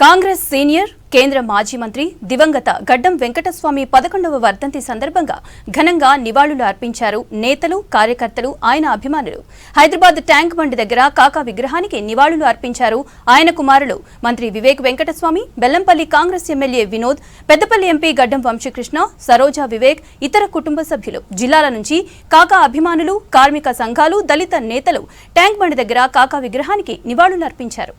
Congress senior కేంద్ర మాజీ మంత్రి దివంగత గడ్డం వెంకటస్వామి 11వ వర్ధంతి సందర్భంగా ఘనంగా నివాళులు అర్పించారు నేతలు కార్యకర్తలు ఆయన అభిమానులు. హైదరాబాద్ ట్యాంక్ బండ్ దగ్గర కాకా విగ్రహానికి నివాళులు అర్పించారు ఆయన కుమారులు మంత్రి వివేక్ వెంకటస్వామి, బెల్లంపల్లి కాంగ్రెస్ ఎమ్మెల్యే వినోద్, పెద్దపల్లి ఎంపీ గడ్డం వంశీకృష్ణ, సరోజా వివేక్, ఇతర కుటుంబ సభ్యులు. జిల్లాల నుంచి కాకా అభిమానులు, కార్మిక సంఘాలు, దళిత నేతలు ట్యాంక్ బండ్ దగ్గర కాకా విగ్రహానికి నివాళులు అర్పించారు.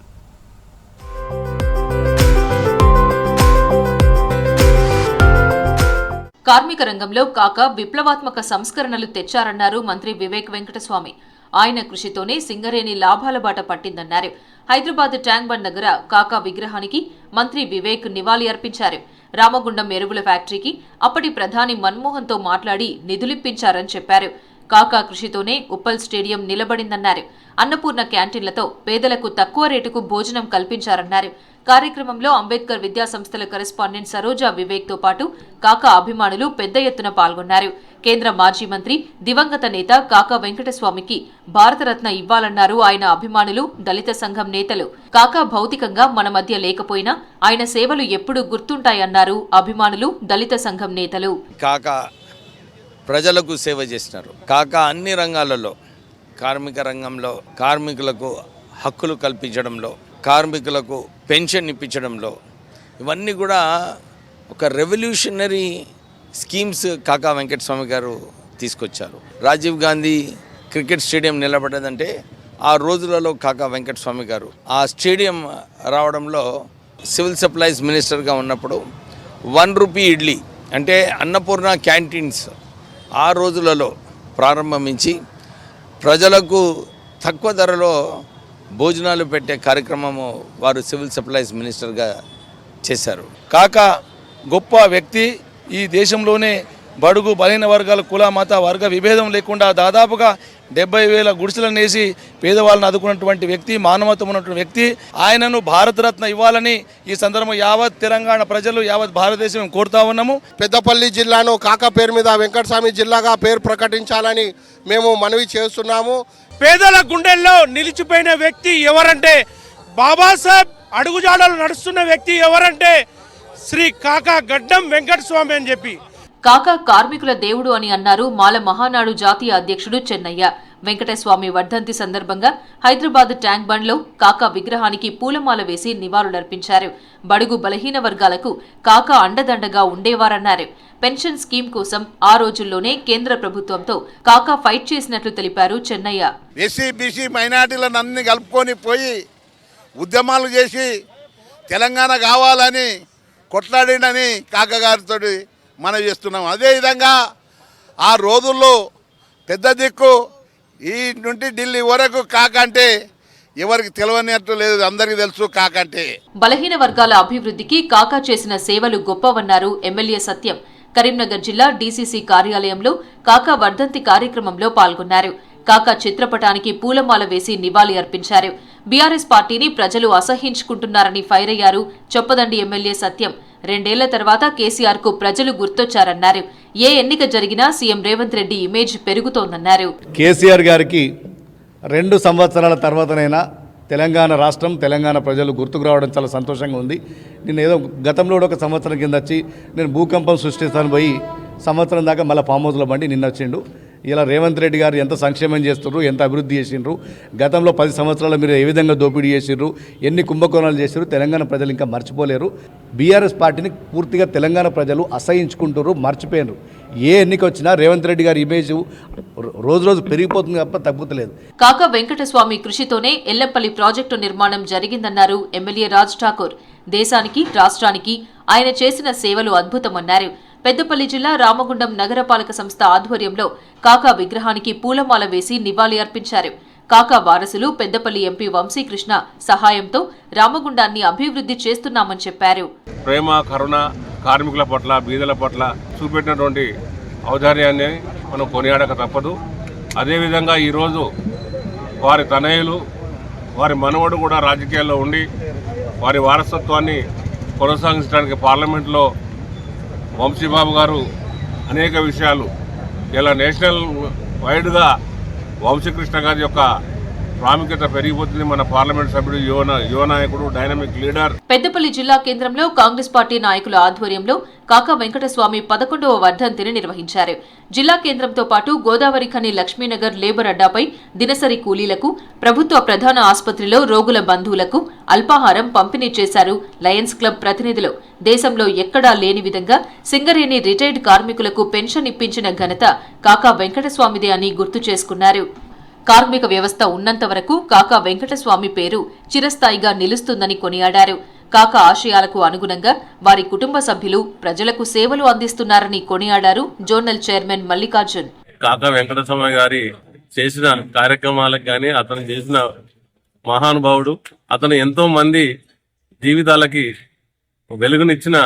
కార్మిక రంగంలో కాకా విప్లవాత్మక సంస్కరణలు తెచ్చారన్నారు మంత్రి వివేక్ వెంకటస్వామి. ఆయన కృషితోనే సింగరేణి లాభాల బాట పట్టిందన్నారు. హైదరాబాద్ ట్యాంక్ బండ్ దగ్గర కాకా విగ్రహానికి మంత్రి వివేక్ నివాళి అర్పించారు. రామగుండం ఎరువుల ఫ్యాక్టరీకి అప్పటి ప్రధాని మన్మోహన్తో మాట్లాడి నిధులిప్పించారని చెప్పారు. కాకా కృషితోనే ఉప్పల్ స్టేడియం నిలబడిందన్నారు. అన్నపూర్ణ క్యాంటీన్లతో పేదలకు తక్కువ రేటుకు భోజనం కల్పించారన్నారు. కార్యక్రమంలో అంబేద్కర్ విద్యా సంస్థల కరెస్పాండెంట్ సరోజా వివేక్ తో పాటు కాకా అభిమానులు పెద్ద ఎత్తున పాల్గొన్నారు. కేంద్ర మాజీ మంత్రి దివంగత నేత కాకా వెంకటస్వామికి భారతరత్న ఇవ్వాలన్నారు ఆయన అభిమానులు, దళిత సంఘం నేతలు. కాకా భౌతికంగా మన మధ్య లేకపోయినా ఆయన సేవలు ఎప్పుడూ గుర్తుంటాయన్నారు అభిమానులు, దళిత సంఘం నేతలు. కాకా ప్రజలకు సేవ చేసినారు. కాకా అన్ని రంగాలలో, కార్మిక రంగంలో కార్మికులకు హక్కులు కల్పించడంలో, కార్మికులకు పెన్షన్ ఇప్పించడంలో, ఇవన్నీ కూడా ఒక రెవల్యూషనరీ స్కీమ్స్ కాకా వెంకటస్వామి గారు తీసుకొచ్చారు. రాజీవ్ గాంధీ క్రికెట్ స్టేడియం నిలబడ్డదంటే ఆ రోజులలో కాకా వెంకటస్వామి గారు ఆ స్టేడియం రావడంలో సివిల్ సప్లైస్ మినిస్టర్గా ఉన్నప్పుడు 1 రూపీ ఇడ్లీ అంటే అన్నపూర్ణ క్యాంటీన్స్ ఆ రోజులలో ప్రారంభించి ప్రజలకు తక్కువ ధరలో భోజనాలు పెట్టే కార్యక్రమము వారు సివిల్ సప్లైస్ మినిస్టర్గా చేశారు. కాకా గొప్ప వ్యక్తి. ఈ దేశంలోనే బడుగు బలహీన వర్గాల కుల మత వర్గ విభేదం లేకుండా దాదాపుగా 70,000 గుడిసెలను వేసి పేదవాళ్ళని ఆదుకున్నటువంటి వ్యక్తి, మానవత్వం ఉన్నటువంటి వ్యక్తి. ఆయనను భారతరత్న ఇవ్వాలని ఈ సందర్భంగా యావత్ తెలంగాణ ప్రజలు, యావత్ భారతదేశం కోరుతా ఉన్నాము. పెద్దపల్లి జిల్లాను కాకా పేరు మీద వెంకటస్వామి జిల్లాగా పేరు ప్రకటించాలని మేము మనవి చేస్తున్నాము. పేదల గుండెల్లో నిలిచిపోయిన వ్యక్తి ఎవరంటే, బాబాసాహెబ్ అడుగుజాడలు నడుస్తున్న వ్యక్తి ఎవరంటే శ్రీ కాకా గడ్డం వెంకటస్వామి అని చెప్పి. కాకా కార్మికుల దేవుడు అని అన్నారు మాల మహానాడు జాతీయ అధ్యక్షుడు చెన్నయ్య. వెంకటస్వామి వర్ధంతి సందర్భంగా హైదరాబాద్ ట్యాంక్ బండ్లో కాకా విగ్రహానికి పూలమాల వేసి నివాళులర్పించారు. బడుగు బలహీన వర్గాలకు కాకా అండదండగా ఉండేవారన్నారు. పెన్షన్ స్కీమ్ కోసం ఆ రోజుల్లోనే కేంద్ర ప్రభుత్వంతో కాకా ఫైట్ చేసినట్లు తెలిపారు చెన్నయ్య. ఎస్సీ బీసీ మైనార్టీలను అన్ని కలుపుకొని పోయి ఉద్యమాలు చేసి తెలంగాణ కావాలని కొట్లాడిండని కాకా గారితో మనం చేస్తున్నాం. అదేవిధంగా ఆ రోజుల్లో పెద్ద దిక్కు ఈ నుండి ఢిల్లీ వరకు కాకా అంటే ఎవరికి తెలియనట్టు లేదు, అందరికీ తెలుసు కాకా అంటే. బలహీన వర్గాల అభివృద్ధికి కాకా చేసిన సేవలు గొప్పవన్నారు ఎమ్మెల్యే సత్యం. కరీంనగర్ జిల్లా డీసీసీ కార్యాలయంలో కాకా వర్ధంతి కార్యక్రమంలో పాల్గొన్నారు. కాకా చిత్రపటానికి పూలమాల వేసి నివాళి అర్పించారు. బీఆర్ఎస్ పార్టీని ప్రజలు అసహ్యించుకుంటున్నారని ఫైర్ అయ్యారు చొప్పదండి ఎమ్మెల్యే సత్యం. 2 ఏళ్ల తర్వాత కేసీఆర్ కు ప్రజలు గుర్తొచ్చారన్నారు. ఏ ఎన్నిక జరిగినా సీఎం రేవంత్ రెడ్డి ఇమేజ్ పెరుగుతోందన్నారు. కేసీఆర్ గారికి 2 సంవత్సరాల తర్వాతనైనా తెలంగాణ రాష్ట్రం, తెలంగాణ ప్రజలు గుర్తుకు రావడం చాలా సంతోషంగా ఉంది. నేను ఏదో గతంలో కూడా 1 సంవత్సరం కింద వచ్చి నేను భూకంపం సృష్టిస్తాను పోయి సంవత్సరం దాకా మళ్ళీ ఫామ్ హౌస్లో బండి నిన్న వచ్చిండు. ఇలా రేవంత్ రెడ్డి గారు ఎంత సంక్షేమం చేస్తున్నారు, ఎంత అభివృద్ధి చేసిండ్రు, గతంలో 10 సంవత్సరాలు మీరు ఏ విధంగా దోపిడీ చేసిర్రు, ఎన్ని కుంభకోణాలు చేసిర్రు, తెలంగాణ ప్రజలు ఇంకా మర్చిపోలేరు. బీఆర్ఎస్ పార్టీని పూర్తిగా తెలంగాణ ప్రజలు అసహించుకుంటారు, మర్చిపోయినారు. ఏ ఎన్నిక వచ్చినా రేవంత్ రెడ్డి గారి ఇమేజ్ రోజు రోజు పెరిగిపోతుంది తప్ప తగ్గుతలేదు. కాకా వెంకటస్వామి కృషితోనే ఎల్లంపల్లి ప్రాజెక్టు నిర్మాణం జరిగిందన్నారు ఎమ్మెల్యే రాజ్ ఠాకూర్. దేశానికి, రాష్ట్రానికి ఆయన చేసిన సేవలు అద్భుతమన్నారు. పెద్దపల్లి జిల్లా రామగుండం నగరపాలక సంస్థ ఆధ్వర్యంలో కాకా విగ్రహానికి పూలమాల వేసి నివాళి అర్పించారు. కాకా వారసులు పెద్దపల్లి ఎంపీ వంశీకృష్ణ సహాయంతో రామగుండాన్ని అభివృద్ధి చేస్తున్నామని చెప్పారు. ప్రేమ, కరుణ కార్మికుల పట్ల, బీదల పట్ల చూపెట్టినటువంటి ఔదార్యాన్ని మనం కొనియాడక తప్పదు. అదేవిధంగా ఈరోజు వారి తనయులు, వారి మనవడు కూడా రాజకీయాల్లో ఉండి వారి వారసత్వాన్ని కొనసాగించడానికి పార్లమెంట్లో వంశీబాబు గారు అనేక విషయాలు ఇలా నేషనల్ వైడ్గా వంశీకృష్ణ గారి యొక్క ప్రాముఖ్యత పెరిగిపోతుంది. మన పార్లమెంట్ సభ్యుడు యువ నాయకుడు, డైనమిక్ లీడర్. పెద్దపల్లి జిల్లా కేంద్రంలో కాంగ్రెస్ పార్టీ నాయకుల ఆధ్వర్యంలో కాకా వెంకటస్వామి 11వ వర్ధంతిని నిర్వహించారు. జిల్లా కేంద్రంతో పాటు గోదావరి ఖని లక్ష్మీనగర్ లేబర్ అడ్డాపై దినసరి కూలీలకు, ప్రభుత్వ ప్రధాన ఆసుపత్రిలో రోగుల బంధువులకు అల్పాహారం పంపిణీ చేశారు లయన్స్ క్లబ్ ప్రతినిధులు. దేశంలో ఎక్కడా లేని విధంగా సింగరేణి రిటైర్డ్ కార్మికులకు పెన్షన్ ఇప్పించిన ఘనత కాకా వెంకటస్వామిదే అని గుర్తు చేసుకున్నారు. కార్మిక వ్యవస్థ ఉన్నంత వరకు కాకా వెంకటస్వామి పేరు చిరస్థాయిగా నిలుస్తుందని కొనియాడారు. కాకా ఆశయాలకు అనుగుణంగా వారి కుటుంబ సభ్యులు ప్రజలకు సేవలు అందిస్తున్నారని కొనియాడారు జోనల్ చైర్మన్ మల్లికార్జున్. కాకా వెంకటస్వామి గారి చేసిన కార్యక్రమాలకు కానీ, అతను చేసిన మహానుభావుడు. అతను ఎంతో మంది జీవితాలకి వెలుగునిచ్చిన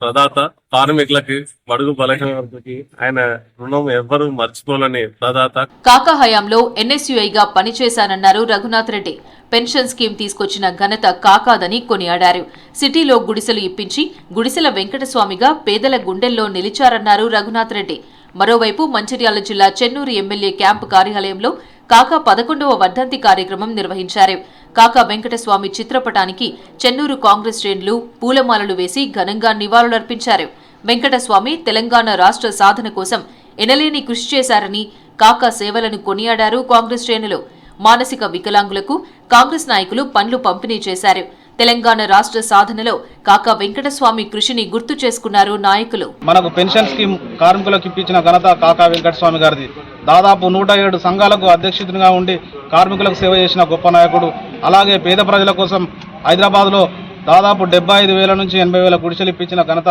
ప్రదాత. కార్మికులకి, బడుగు బలహీన వర్గాలకి ఆయన రుణం ఎవ్వరూ మర్చిపోలేని ప్రదాత. కాకా హయాంలో ఎన్ఎస్యుఐగా పనిచేశానన్నారు రఘునాథ్ రెడ్డి. పెన్షన్ స్కీమ్ తీసుకొచ్చిన ఘనత కాకాదని కొనియాడారు. సిటీలో గుడిసెలు ఇప్పించి గుడిసెల వెంకటస్వామిగా పేదల గుండెల్లో నిలిచారన్నారు రఘునాథ్ రెడ్డి. మరోవైపు మంచిర్యాల జిల్లా చెన్నూరు ఎమ్మెల్యే క్యాంపు కార్యాలయంలో కాకా 11వ వర్ధంతి కార్యక్రమం నిర్వహించారు. కాకా వెంకటస్వామి చిత్రపటానికి చెన్నూరు కాంగ్రెస్ శ్రేణులు పూలమాలలు వేసి ఘనంగా నివాళులర్పించారు. వెంకటస్వామి తెలంగాణ రాష్ట్ర సాధన కోసం ఎనలేని కృషి చేశారని, కాకా సేవలను కొనియాడారు కాంగ్రెస్ శ్రేణులు. మానసిక వికలాంగులకు కాంగ్రెస్ నాయకులు పండ్లు పంపిణీ చేశారు. తెలంగాణ రాష్ట్ర సాధనలో కాకా వెంకటస్వామి కృషిని గుర్తు చేసుకున్నారు నాయకులు. మనకు పెన్షన్ స్కీమ్ కార్మికులకు ఇప్పించిన ఘనత కాకా వెంకటస్వామి గారిది. దాదాపు 107 సంఘాలకు అధ్యక్షుడిగా ఉండి కార్మికులకు సేవ చేసిన గొప్ప నాయకుడు. అలాగే పేద ప్రజల కోసం హైదరాబాద్లో దాదాపు 75,000 నుంచి 80,000 గుడిసెలు ఇప్పించిన ఘనత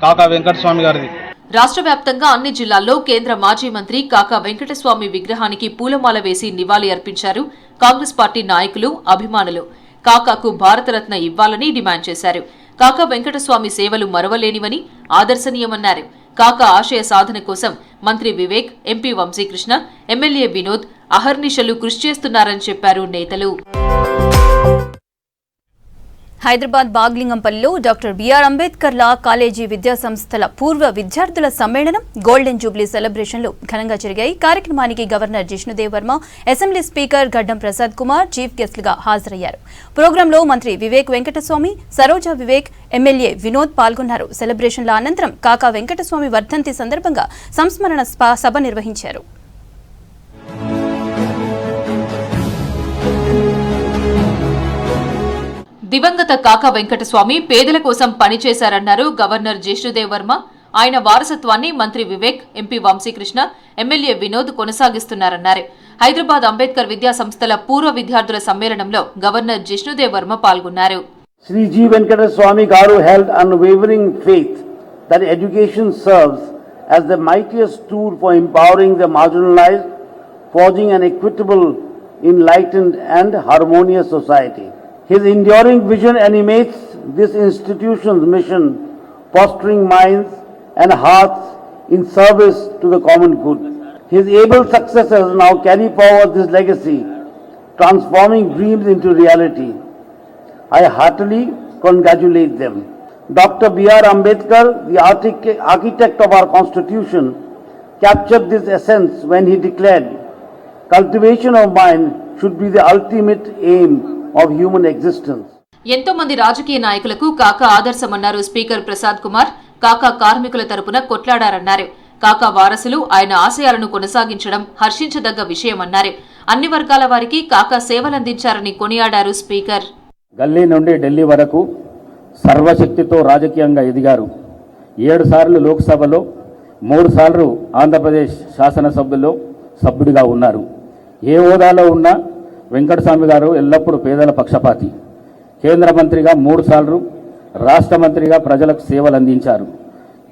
కాకా వెంకటస్వామి గారిది. రాష్ట్ర వ్యాప్తంగా అన్ని జిల్లాల్లో కేంద్ర మాజీ మంత్రి కాకా వెంకటస్వామి విగ్రహానికి పూలమాల వేసి నివాళి అర్పించారు కాంగ్రెస్ పార్టీ నాయకులు, అభిమానులు. కాకాకు భారతరత్న ఇవ్వాలని డిమాండ్ చేశారు. కాకా వెంకటస్వామి సేవలు మరవలేనివని, ఆదర్శనీయమన్నారు. కాకా ఆశయ సాధన కోసం మంత్రి వివేక్, ఎంపీ వంశీకృష్ణ, ఎమ్మెల్యే వినోద్ అహర్నిశలు కృషి చేస్తున్నారని చెప్పారు నేతలు. హైదరాబాద్ బాగ్లింగంపల్లిలో doctor B R Ambedkar law college విద్యా సంస్థల పూర్వ విద్యార్థుల సమ్మేళనం, గోల్డెన్ జూబ్లీ సెలబ్రేషన్లు ఘనంగా జరిగాయి. కార్యక్రమానికి governor Jishnu Dev Varma, assembly speaker గడ్డం ప్రసాద్ కుమార్ చీఫ్ గెస్టులుగా హాజరయ్యారు. ప్రోగ్రాంలో మంత్రి వివేక్ వెంకటస్వామి, సరోజా వివేక్, ఎమ్మెల్యే వినోద్ పాల్గొన్నారు. సెలబ్రేషన్ల అనంతరం కాకా వెంకటస్వామి వర్ధంతి సందర్భంగా సంస్మరణ సభ నిర్వహించారు. దివంగత కాకా వెంకటస్వామి పేదల కోసం పనిచేశారన్నారు గవర్నర్ జిష్ణుదేవ్ వర్మ. ఆయన వారసత్వాన్ని మంత్రి వివేక్, ఎంపీ వంశీకృష్ణ, ఎమ్మెల్యే వినోద్ కొనసాగిస్తున్నారన్నారు. హైదరాబాద్ అంబేద్కర్ విద్యా సంస్థల పూర్వ విద్యార్థుల సమ్మేళనంలో గవర్నర్ జిష్ణుదేవ్ వర్మ పాల్గొన్నారు. Sri G. Venkateswamy Garu held unwavering faith that education serves as the mightiest tool for empowering the marginalized, forging an equitable, enlightened and harmonious society. His enduring vision animates this institution's mission, fostering minds and hearts in service to the common good. His able successors now carry forward this legacy, transforming dreams into reality. I heartily congratulate them. Dr. B.R. Ambedkar, the architect of our Constitution, captured this essence when he declared, "Cultivation of mind should be the ultimate aim of human existence." ఎంతో మంది రాజకీయ నాయకులకు కాకా ఆదర్శమన్నారు speaker Prasad Kumar. కాకా కార్మికుల తరపున కొట్లాడారన్నారు. కాకా వారసులు ఆయన ఆశయాలను కొనసాగించడం హర్షించదగ్గ విషయమన్నారు. అన్ని వర్గాల వారికి కాకా సేవలందించారని కొనియాడారు స్పీకర్. గల్లీ నుండి ఢిల్లీ వరకు సర్వశక్తితో రాజకీయంగా ఎదిగారు. 7 సార్లు లోక్సభలో, 3 సార్లు ఆంధ్రప్రదేశ్ శాసనసభ్యులో సభ్యుడిగా ఉన్నారు. ఏ హోదాలో ఉన్నా వెంకటస్వామి గారు ఎల్లప్పుడూ పేదల పక్షపాతి. కేంద్ర మంత్రిగా 3 సార్లు, రాష్ట్ర మంత్రిగా ప్రజలకు సేవలు అందించారు.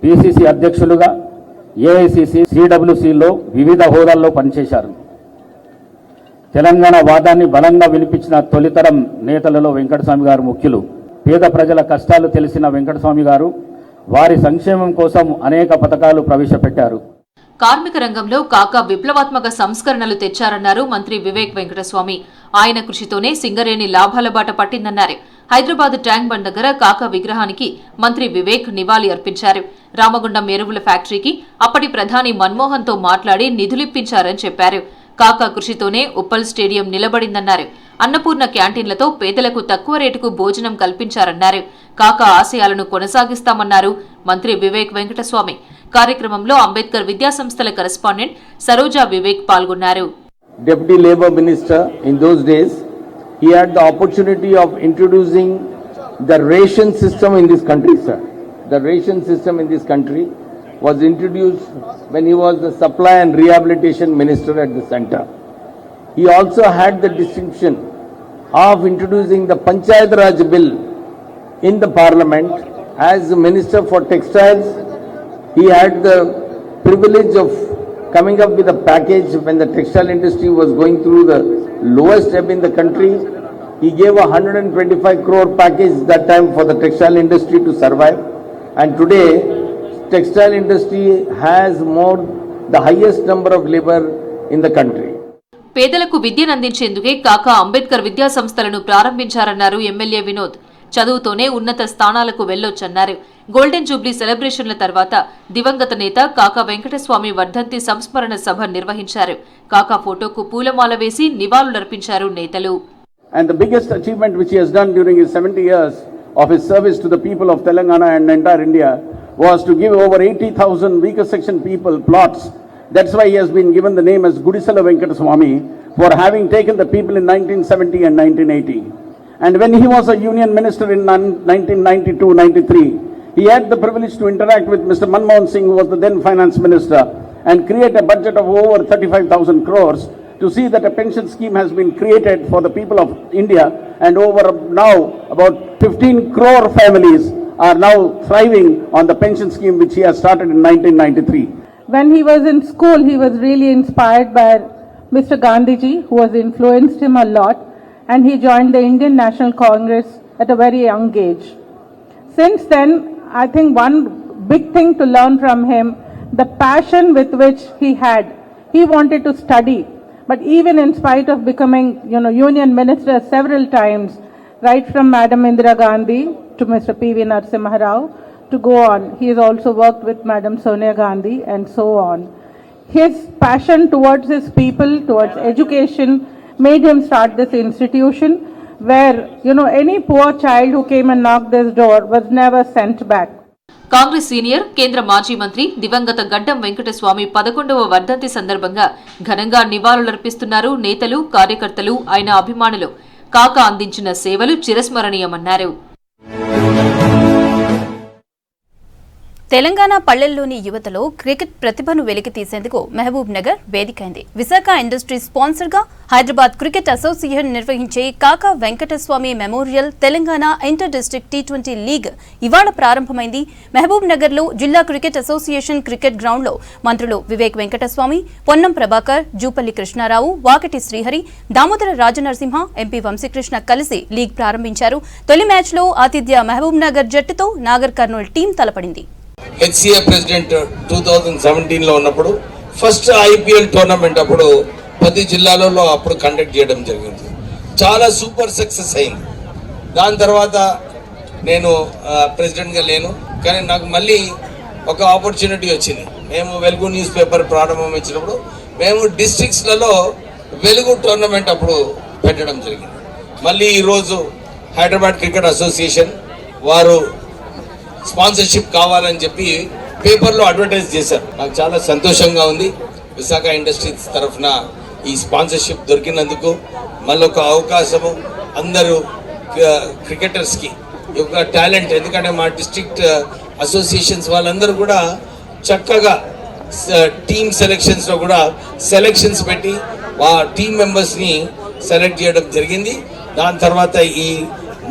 పిసిసి అధ్యక్షులుగా, ఏఐసిసి, సిడబ్ల్యూసిలో వివిధ హోదాల్లో పనిచేశారు. తెలంగాణ వాదాన్ని బలంగా వినిపించిన తొలితరం నేతలలో వెంకటస్వామి గారు ముఖ్యులు. పేద ప్రజల కష్టాలు తెలిసిన వెంకటస్వామి గారు వారి సంక్షేమం కోసం అనేక పథకాలు ప్రవేశపెట్టారు. కార్మిక రంగంలో కాకా విప్లవాత్మక సంస్కరణలు తెచ్చారన్నారు మంత్రి వివేక్ వెంకటస్వామి. ఆయన కృషితోనే సింగరేణి లాభాల బాట పట్టిందన్నారు. హైదరాబాద్ ట్యాంక్ బండ్ దగ్గర కాకా విగ్రహానికి మంత్రి వివేక్ నివాళి అర్పించారు. రామగుండం ఎరువుల ఫ్యాక్టరీకి అప్పటి ప్రధాని మన్మోహన్తో మాట్లాడి నిధులిప్పించారని చెప్పారు. కాకా కృషితోనే ఉప్పల్ స్టేడియం నిలబడిందన్నారు. అన్నపూర్ణ క్యాంటీన్లతో పేదలకు తక్కువ రేటుకు భోజనం కల్పించారన్నారు. కాకా ఆశయాలను కొనసాగిస్తామన్నారు మంత్రి వివేక్ వెంకటస్వామి. కార్యక్రమంలో అంబేద్కర్ విద్యాసంస్థల కరెస్పాండెంట్ సరోజా వివేక్ పాల్గొన్నారు. Deputy Labour Minister in those days, he had the opportunity of introducing the ration system in this country, sir. The ration system in this country was introduced when he was the Supply and Rehabilitation Minister at the center. He also had the distinction of introducing the Panchayat Raj Bill in the Parliament. As the Minister for Textiles, he had the privilege of coming up with a package when the textile industry was going through the lowest ebb in the country. He gave a 125 crore package that time for the textile industry to survive. And today, textile industry has the highest number of labor in the country. పేదలకు విద్యనందించేందుకే కాకా అంబేద్కర్ విద్యా సంస్థలను ప్రారంభించారన్నారు MLA Vinod. చదువుతోనే ఉన్నత స్థానాలకు వెళ్లొచ్చన్నారు. Golden Jubilee సెలబ్రేషన్ల తర్వాత దివంగత నేత కాకా వెంకటస్వామి వర్ధంతి సంస్మరణ సభ నిర్వహించారు. కాకా ఫోటోకు పూలమాల వేసి నివాళులర్పించారు నేతలు. And the biggest achievement which he has done during his 70 years of his service to the people of Telangana and entire India was to give over 80,000 weaker section people plots. That's why he has been given the name as Gudisala Venkataswamy for having taken the people in 1970 and 1980. And when he was a union minister in 1992-93, he had the privilege to interact with Mr. Manmohan Singh, who was the then finance minister, and create a budget of over 35,000 crores to see that a pension scheme has been created for the people of India, and over now about 15 crore families are now thriving on the pension scheme which he has started in 1993. When he was in school, he was really inspired by Mr. Gandhiji, who has influenced him a lot, and he joined the Indian National Congress at a very young age. Since then, I think one big thing to learn from him, the passion with which he had. He wanted to study, but even in spite of becoming, union minister several times, right from Madam Indira Gandhi to Mr. P.V. Narasimha Rao, to go on. He has also worked with Madam Sonia Gandhi and so on. His passion towards his people, towards education, made him start this institution where, any poor child who came and knocked this door was never sent back. Congress senior కేంద్ర మాజీ మంత్రి దివంగత గడ్డం వెంకటస్వామి 11వ వర్ధంతి సందర్భంగా ఘనంగా నివాళులర్పిస్తున్నారు నేతలు, కార్యకర్తలు, ఆయన అభిమానులు. కాకా అందించిన సేవలు చిరస్మరణీయమన్నారు. తెలంగాణ పల్లెల్లోని యువతలో క్రికెట్ ప్రతిభను వెలికితీసేందుకు మహబూబ్ నగర్ వేదికైంది. విశాఖ ఇండస్ట్రీస్ స్పాన్సర్ గా హైదరాబాద్ క్రికెట్ అసోసియేషన్ నిర్వహించే కాకా Venkataswamy memorial Telangana inter district T20 league ఇవాళ ప్రారంభమైంది. మహబూబ్ నగర్ లో జిల్లా క్రికెట్ అసోసియేషన్ క్రికెట్ గ్రౌండ్ లో మంత్రులు వివేక్ వెంకటస్వామి, పొన్నం ప్రభాకర్, జూపల్లి కృష్ణారావు, వాకటి శ్రీహరి, దామోదర రాజనరసింహ, ఎంపీ వంశీకృష్ణ కలిసి లీగ్ ప్రారంభించారు. తొలి మ్యాచ్ లో ఆతిథ్య మహబూబ్ నగర్ జట్టుతో నాగర్ కర్నూల్ టీం తలపడింది. హెచ్సిఏ ప్రెసిడెంట్ 2017లో ఉన్నప్పుడు ఫస్ట్ IPL టోర్నమెంట్ అప్పుడు 10 జిల్లాలలో అప్పుడు కండక్ట్ చేయడం జరిగింది. చాలా సూపర్ సక్సెస్ అయింది. దాని తర్వాత నేను ప్రెసిడెంట్గా లేను, కానీ నాకు మళ్ళీ ఒక ఆపర్చునిటీ వచ్చింది. మేము వెలుగు న్యూస్ పేపర్ ప్రారంభం ఇచ్చినప్పుడు మేము డిస్ట్రిక్ట్స్లలో వెలుగు టోర్నమెంట్ అప్పుడు పెట్టడం జరిగింది. మళ్ళీ ఈరోజు హైదరాబాద్ క్రికెట్ అసోసియేషన్ వారు స్పాన్సర్షిప్ కావాలని చెప్పి పేపర్లో అడ్వర్టైజ్ చేశారు. నాకు చాలా సంతోషంగా ఉంది. విశాఖ ఇండస్ట్రీస్ తరఫున ఈ స్పాన్సర్షిప్ దొరికినందుకు మళ్ళీ ఒక అవకాశము అందరూ క్రికెటర్స్కి ఒక టాలెంట్, ఎందుకంటే మా డిస్ట్రిక్ట్ అసోసియేషన్స్ వాళ్ళందరూ కూడా చక్కగా టీమ్ సెలెక్షన్స్లో కూడా సెలెక్షన్స్ పెట్టి ఆ టీమ్ మెంబర్స్ని సెలెక్ట్ చేయడం జరిగింది. దాని తర్వాత ఈ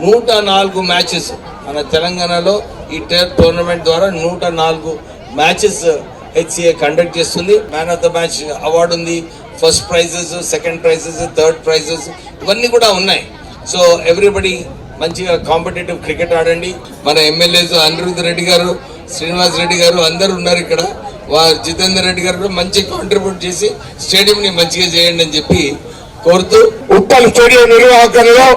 104 మ్యాచెస్ మన తెలంగాణలో ఈ టోర్నమెంట్ ద్వారా 104 మ్యాచెస్ హెచ్సిఏ కండక్ట్ చేస్తుంది. Man of the match award ఉంది, first prizes, second prizes, third prizes ఇవన్నీ కూడా ఉన్నాయి. సో ఎవ్రీబడి మంచిగా కాంపిటేటివ్ క్రికెట్ ఆడండి. మన ఎమ్మెల్యేస్ అనిరుద్ధ్ రెడ్డి గారు, శ్రీనివాస్ రెడ్డి గారు అందరూ ఉన్నారు ఇక్కడ. జితేందర్ రెడ్డి గారు మంచి కాంట్రిబ్యూట్ చేసి స్టేడియంని మంచిగా చేయండి అని చెప్పి కోరుతూ, ఉప్పల్ స్టేడియం నిర్వాహకులలో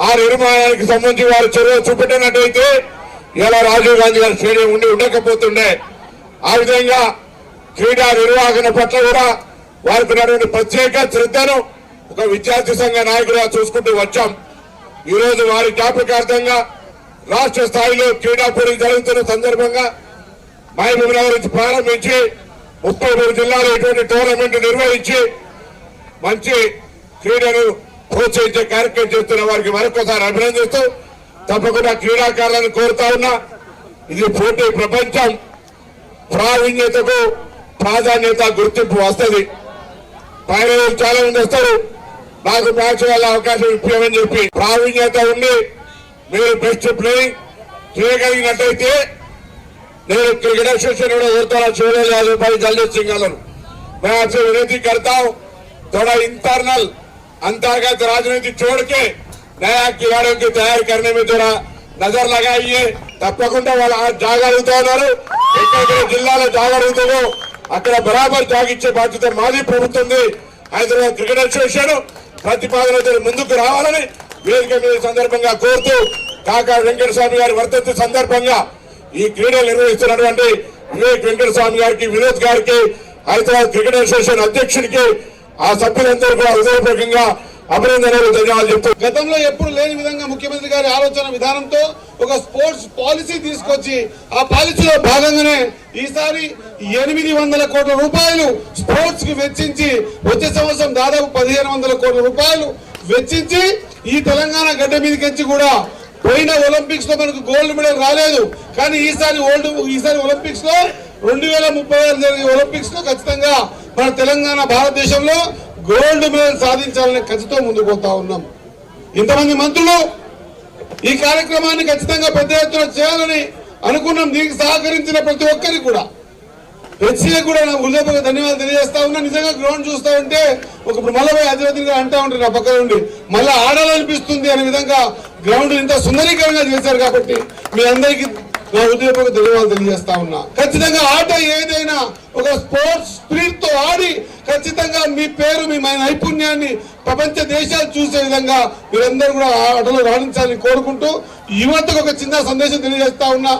ఆ నిర్మాణానికి సంబంధించి వారు చొరవ చూపెట్టినట్టయితే ఇలా రాజీవ్ గాంధీ గారి స్టేడియం ఉండకపోతుండే. ఆ విధంగా క్రీడా నిర్వహణ పట్ల కూడా వారికి ఉన్నటువంటి ప్రత్యేక శ్రద్ధను ఒక విద్యార్థి సంఘ నాయకుడిగా చూసుకుంటూ వచ్చాం. ఈరోజు వారి జ్ఞాపకార్థంగా రాష్ట్ర స్థాయిలో క్రీడా పోటీ జరుగుతున్న సందర్భంగా మహబూబ్నగర్ నుంచి ప్రారంభించి 33 జిల్లాలో ఇటువంటి టోర్నమెంట్ నిర్వహించి మంచి క్రీడను ప్రోత్సహించే కార్యక్రమం చేస్తున్న వారికి మరొకసారి అభినందిస్తూ తప్పకుండా క్రీడాకారులను కోరుతా ఉన్నా. ఇది పోటీ ప్రపంచం, ప్రావీణ్యతకు ప్రాధాన్యత గుర్తింపు వస్తుంది. పైన చాలా మంది వస్తారు, నాకు మ్యాచ్ వల్ల అవకాశం ఇప్పించమని చెప్పి ప్రావీణ్యత ఉండి మీరు బెస్ట్ ప్లేయింగ్ చేయగలిగినట్టయితే నేను क्रिकेट एसोसिएशन होता शिवराज यादव भाई जल्दी सिंह मैं आपसे विनती करता हूँ, थोड़ा इंटरनल अंतर्गत राजनीति छोड़ के नया खिलाड़ियों की तैयार करने में थोड़ा नजर लगाइए. తప్పకుండా వాళ్ళు జాగలుగుతూ ఉన్నారు. ఎక్కడెక్కడ జిల్లాలో జాగలుగుతుందో అక్కడ బరాబర్ జాగిచ్చే బాధ్యత మాది ప్రభుత్వంది. హైదరాబాద్ క్రికెట్ అసోసియేషన్ ప్రతిపాదనతో ముందుకు రావాలని వేదిక మీద సందర్భంగా కోరుతూ కాకా వెంకటస్వామి గారి వర్ధంతి సందర్భంగా ఈ క్రీడలు నిర్వహిస్తున్నటువంటి వివేక్ వెంకటస్వామి గారికి, వినోద్ గారికి, హైదరాబాద్ క్రికెట్ అసోసియేషన్ అధ్యక్షుడికి, ఆ సభ్యులందరూ కూడా హృదయపూర్వకంగా అభినందనలు, ధన్యవాదాలు చెప్తూ గతంలో ఎప్పుడు లేని విధంగా ముఖ్యమంత్రి గారి ఆలోచన విధానంతో ఒక స్పోర్ట్స్ పాలసీ తీసుకొచ్చి ఆ పాలసీలో భాగంగానే ఈసారి 800 కోట్ల రూపాయలు స్పోర్ట్స్ కి వెచ్చించి వచ్చే సంవత్సరం దాదాపు 1500 కోట్ల రూపాయలు వెచ్చించి ఈ తెలంగాణ గడ్డ మీదకించి కూడా పోయిన ఒలింపిక్స్ లో మనకు గోల్డ్ మెడల్ రాలేదు, కానీ ఈసారి ఒలింపిక్స్ లో 2036 జరిగే ఒలింపిక్స్ లో ఖచ్చితంగా మన తెలంగాణ భారతదేశంలో గోల్డ్ మెడల్ సాధించాలనే కసితో ముందుకు పోతా ఉన్నాం. ఇంతమంది మంత్రులు ఈ కార్యక్రమాన్ని ఖచ్చితంగా పెద్ద ఎత్తున చేయాలని అనుకున్నాం. దీనికి సహకరించిన ప్రతి ఒక్కరికి కూడా హెచ్సీఏ కూడా నా హృదయపూర్వక ధన్యవాదాలు తెలియజేస్తా ఉన్నా. నిజంగా గ్రౌండ్ చూస్తా ఉంటే ఒకప్పుడు మళ్ళీ అధిపతిగా అంటా ఉంటారు నా పక్కన నుండి, మళ్ళీ ఆడాలనిపిస్తుంది అనే విధంగా గ్రౌండ్ ఇంత సుందరీకరంగా చేశారు. కాబట్టి మీ అందరికీ నా హృదయపూర్వక ధన్యవాదాలు తెలియజేస్తా ఉన్నా. ఖచ్చితంగా ఆట ఏదైనా ఒక స్పోర్ట్స్ స్పిరిట్ తో ఆడి ఖచ్చితంగా మీ పేరు, మీ నైపుణ్యాన్ని ప్రపంచ దేశాలు చూసే విధంగా మీరందరూ కూడా ఆటలో రాణించాలని కోరుకుంటూ యువతకు ఒక చిన్న సందేశం తెలియజేస్తా ఉన్నా.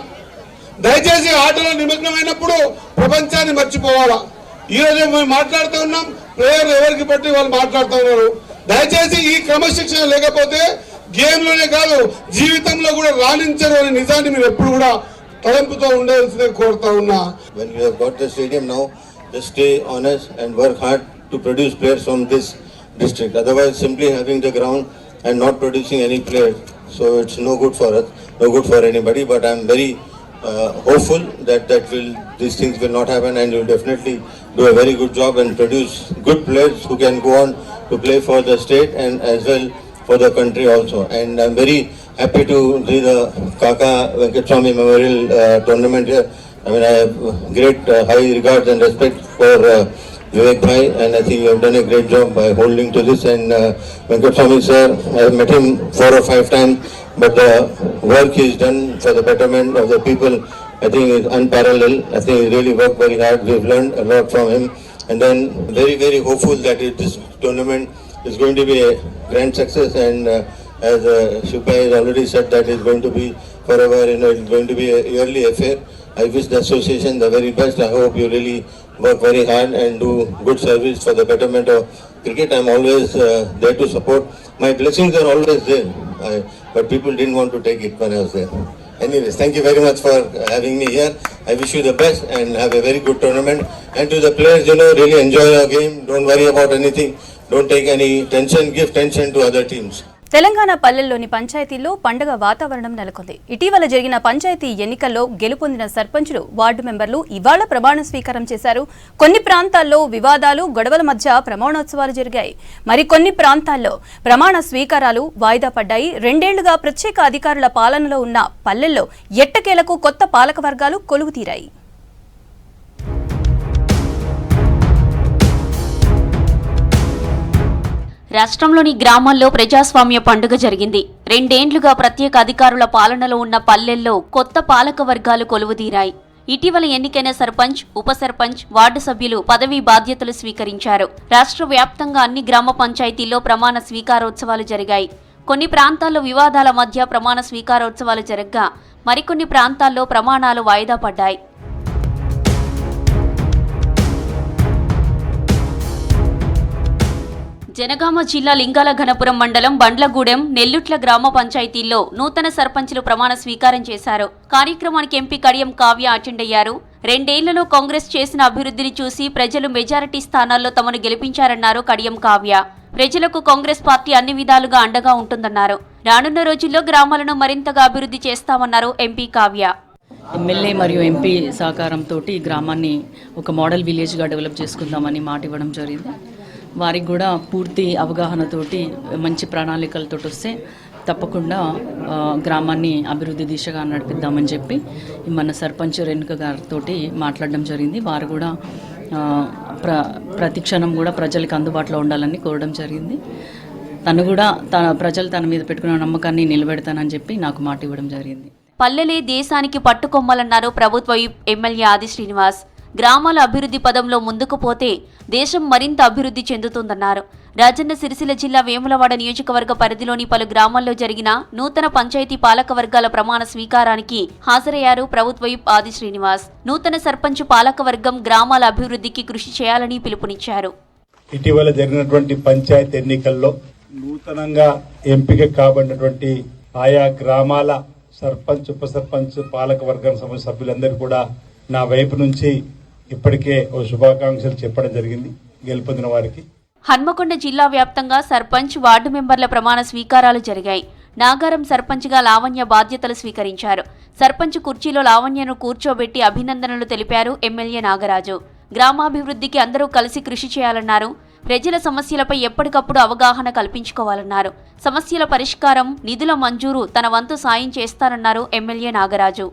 దయచేసి ఆటలో నిమగ్నమైనప్పుడు ప్రపంచాన్ని మర్చిపోవాలా. ఈ రోజు మేము మాట్లాడుతూ ఉన్నాం, ప్లేయర్ ఎవరికి బట్టి వాళ్ళు మాట్లాడుతూ ఉన్నారు. దయచేసి ఈ క్రమశిక్షణ లేకపోతే గేమ్ లోనే కాదు జీవితంలో కూడా రాణించరు అనే నిజాన్ని మీరు ఎప్పుడు కూడా తలంపుతో ఉండాల్సిందే కోరుతా ఉన్నా. When we have got the stadium now, just stay honest and work hard to produce players from this district. Otherwise, simply having the ground and not producing any players, so it's no good for us, no good for anybody. But I'm very hopeful that these things will not happen, and you'll definitely do a very good job and produce good players who can go on to play for the state and as well for the country also. And I'm very happy to see the Kaka Venkateswamy Memorial Tournament here. I mean, I have great high regards and respect for Vivek Bhai, and I think you have done a great job by holding to this. And Venkateswamy sir, I have met him 4 or 5 times, but the work he's done for the betterment of the people, I think is unparalleled. I think he really worked very hard. We've learned a lot from him. And then very, very hopeful that this tournament is going to be a grand success. And as Shubhai has already said, that is going to be forever, it's going to be a yearly affair. I wish the association the very best. I hope you really work very hard and do good service for the betterment of cricket. I'm always there to support. My blessings are always there, but people didn't want to take it when I was there. Anyways, thank you very much for having me here. I wish you the best and have a very good tournament. And to the players, really enjoy your game. Don't worry about anything. Don't take any tension. Give tension to other teams. Telangana పల్లెల్లోని పంచాయతీల్లో పండుగ వాతావరణం నెలకొంది. ఇటీవల జరిగిన పంచాయతీ ఎన్నికల్లో గెలుపొందిన సర్పంచులు, ward మెంబర్లు ఇవాళ ప్రమాణ స్వీకారం చేశారు. కొన్ని ప్రాంతాల్లో వివాదాలు, గొడవల మధ్య ప్రమాణోత్సవాలు జరిగాయి. మరికొన్ని ప్రాంతాల్లో ప్రమాణ స్వీకారాలు వాయిదా పడ్డాయి. 2 ఏళ్లుగా ప్రత్యేక అధికారుల పాలనలో ఉన్న పల్లెల్లో ఎట్టకేలకు కొత్త పాలక వర్గాలు కొలువుతీరాయి. రాష్ట్రంలోని గ్రామాల్లో ప్రజాస్వామ్య పండుగ జరిగింది. 2 ఏళ్లుగా ప్రత్యేక అధికారుల పాలనలో ఉన్న పల్లెల్లో కొత్త పాలక వర్గాలు కొలువుదీరాయి. ఇటీవల ఎన్నికైన సర్పంచ్, ఉప సర్పంచ్, వార్డు సభ్యులు పదవీ బాధ్యతలు స్వీకరించారు. రాష్ట్ర వ్యాప్తంగా అన్ని గ్రామ పంచాయతీల్లో ప్రమాణ స్వీకారోత్సవాలు జరిగాయి. కొన్ని ప్రాంతాల్లో వివాదాల మధ్య ప్రమాణ స్వీకారోత్సవాలు జరగ్గా మరికొన్ని ప్రాంతాల్లో ప్రమాణాలు వాయిదా పడ్డాయి. జనగామ జిల్లా లింగాల ఘనపురం మండలం బండ్లగూడెం, నెల్లుట్ల గ్రామ పంచాయతీల్లో నూతన సర్పంచులు ప్రమాణ స్వీకారం చేశారు. కార్యక్రమానికి ఎంపీ కడియం కావ్య అటెండ్ అయ్యారు. 2 ఏళ్లలో కాంగ్రెస్ చేసిన అభివృద్ధిని చూసి ప్రజలు మెజారిటీ స్థానాల్లో తమను గెలిపించారన్నారు కడియం కావ్య. ప్రజలకు కాంగ్రెస్ పార్టీ అన్ని విధాలుగా అండగా ఉంటుందన్నారు. రానున్న రోజుల్లో గ్రామాలను మరింతగా అభివృద్ధి చేస్తామన్నారు ఎంపీ కావ్య. ఎమ్మెల్యే మరియు ఎంపీ సహకారంతో ఈ గ్రామాన్ని ఒక మోడల్ విలేజ్గా డెవలప్ చేసుకుందామని మాట ఇవ్వడం జరిగింది. వారికి కూడా పూర్తి అవగాహనతోటి మంచి ప్రణాళికలతో వస్తే తప్పకుండా గ్రామాన్ని అభివృద్ధి దిశగా నడిపిద్దామని చెప్పి మన సర్పంచ్ రేణుక గారితో మాట్లాడడం జరిగింది. వారు కూడా ప్రతి క్షణం కూడా ప్రజలకు అందుబాటులో ఉండాలని కోరడం జరిగింది. తను కూడా ప్రజలు తన మీద పెట్టుకున్న నమ్మకాన్ని నిలబెడతానని చెప్పి నాకు మాట ఇవ్వడం జరిగింది. పల్లెలే దేశానికి పట్టుకొమ్మలన్నారు ప్రభుత్వ ఎమ్మెల్యే ఆది శ్రీనివాస్. గ్రామాల అభివృద్ధి పదంలో ముందుకు పోతే దేశం మరింత అభివృద్ధి చెందుతుందన్నారు. రాజన్న సిరిసిల్ల జిల్లా వేములవాడ నియోజకవర్గ పరిధిలోని పలు గ్రామాల్లో జరిగిన నూతన పంచాయతీ పాలక వర్గాల ప్రమాణ స్వీకారానికి హాజరయ్యారు ప్రభుత్వ విప్ ఆది శ్రీనివాస్. నూతన సర్పంచ్ పాలకవర్గం గ్రామాల అభివృద్ధికి కృషి చేయాలని పిలుపునిచ్చారు. ఇటీవల జరిగినటువంటి పంచాయతీ ఎన్నికల్లో నూతనంగా ఎంపిక కాబడినటువంటి ఆయా గ్రామాల సర్పంచ్, ఉప సర్పంచ్, పాలక వర్గం సభ్యులందరూ కూడా నా వైపు నుంచి ఇప్పటికే ఓ శుభాకాంక్షలు చెప్పడం జరిగింది గెలుపొందిన వారికి. హన్మకొండ జిల్లా వ్యాప్తంగా సర్పంచ్, వార్డు మెంబర్ల ప్రమాణ స్వీకారాలు జరిగాయి. నాగారం సర్పంచ్గా లావణ్య బాధ్యతలు స్వీకరించారు. సర్పంచ్ కుర్చీలో లావణ్యను కూర్చోబెట్టి అభినందనలు తెలిపారు ఎమ్మెల్యే నాగరాజు. గ్రామాభివృద్ధికి అందరూ కలిసి కృషి చేయాలన్నారు. ప్రజల సమస్యలపై ఎప్పటికప్పుడు అవగాహన కల్పించుకోవాలన్నారు. సమస్యల పరిష్కారం, నిధుల మంజూరు తన వంతు సాయం చేస్తారన్నారు ఎమ్మెల్యే నాగరాజు.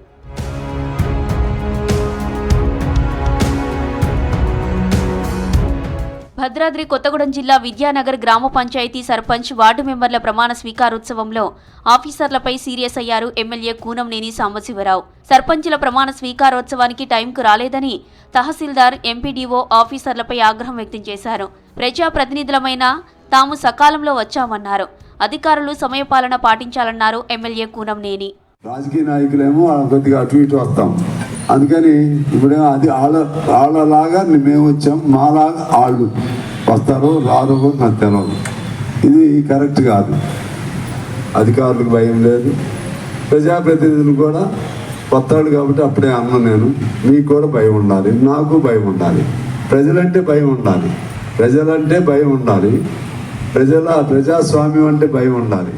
భద్రాద్రి కొత్తగూడెం జిల్లా విద్యానగర్ గ్రామ పంచాయతీ సర్పంచ్, వార్డు మెంబర్ల ప్రమాణ స్వీకారోత్సవంలో ఆఫీసర్లపై సీరియస్ అయ్యారు ఎమ్మెల్యే కూనంనేని సాంబశివరావు. సర్పంచుల ప్రమాణ స్వీకారోత్సవానికి టైంకు రాలేదని తహసీల్దార్, ఎంపీడీఓ ఆఫీసర్లపై ఆగ్రహం వ్యక్తం చేశారు. ప్రజాప్రతినిధులమైన తాము సకాలంలో వచ్చామన్నారు. అధికారులు సమయపాలన పాటించాలన్నారు ఎమ్మెల్యే కూనంనేని. రాజకీయ నాయకులేమో కొద్దిగా అటు ఇటు వస్తాం, అందుకని ఇప్పుడేమో అది వాళ్ళలాగా మేము వచ్చాం, మాలాగా వాళ్ళు వస్తారో రారో నాకు తెలియదు. ఇది కరెక్ట్ కాదు. అధికారులకు భయం లేదు, ప్రజాప్రతినిధులు కూడా కొత్తాడు కాబట్టి అప్పుడే అన్నా నేను, మీకు కూడా భయం ఉండాలి, నాకు భయం ఉండాలి, ప్రజలంటే భయం ఉండాలి, ప్రజలంటే భయం ఉండాలి, ప్రజాస్వామ్యం అంటే భయం ఉండాలి.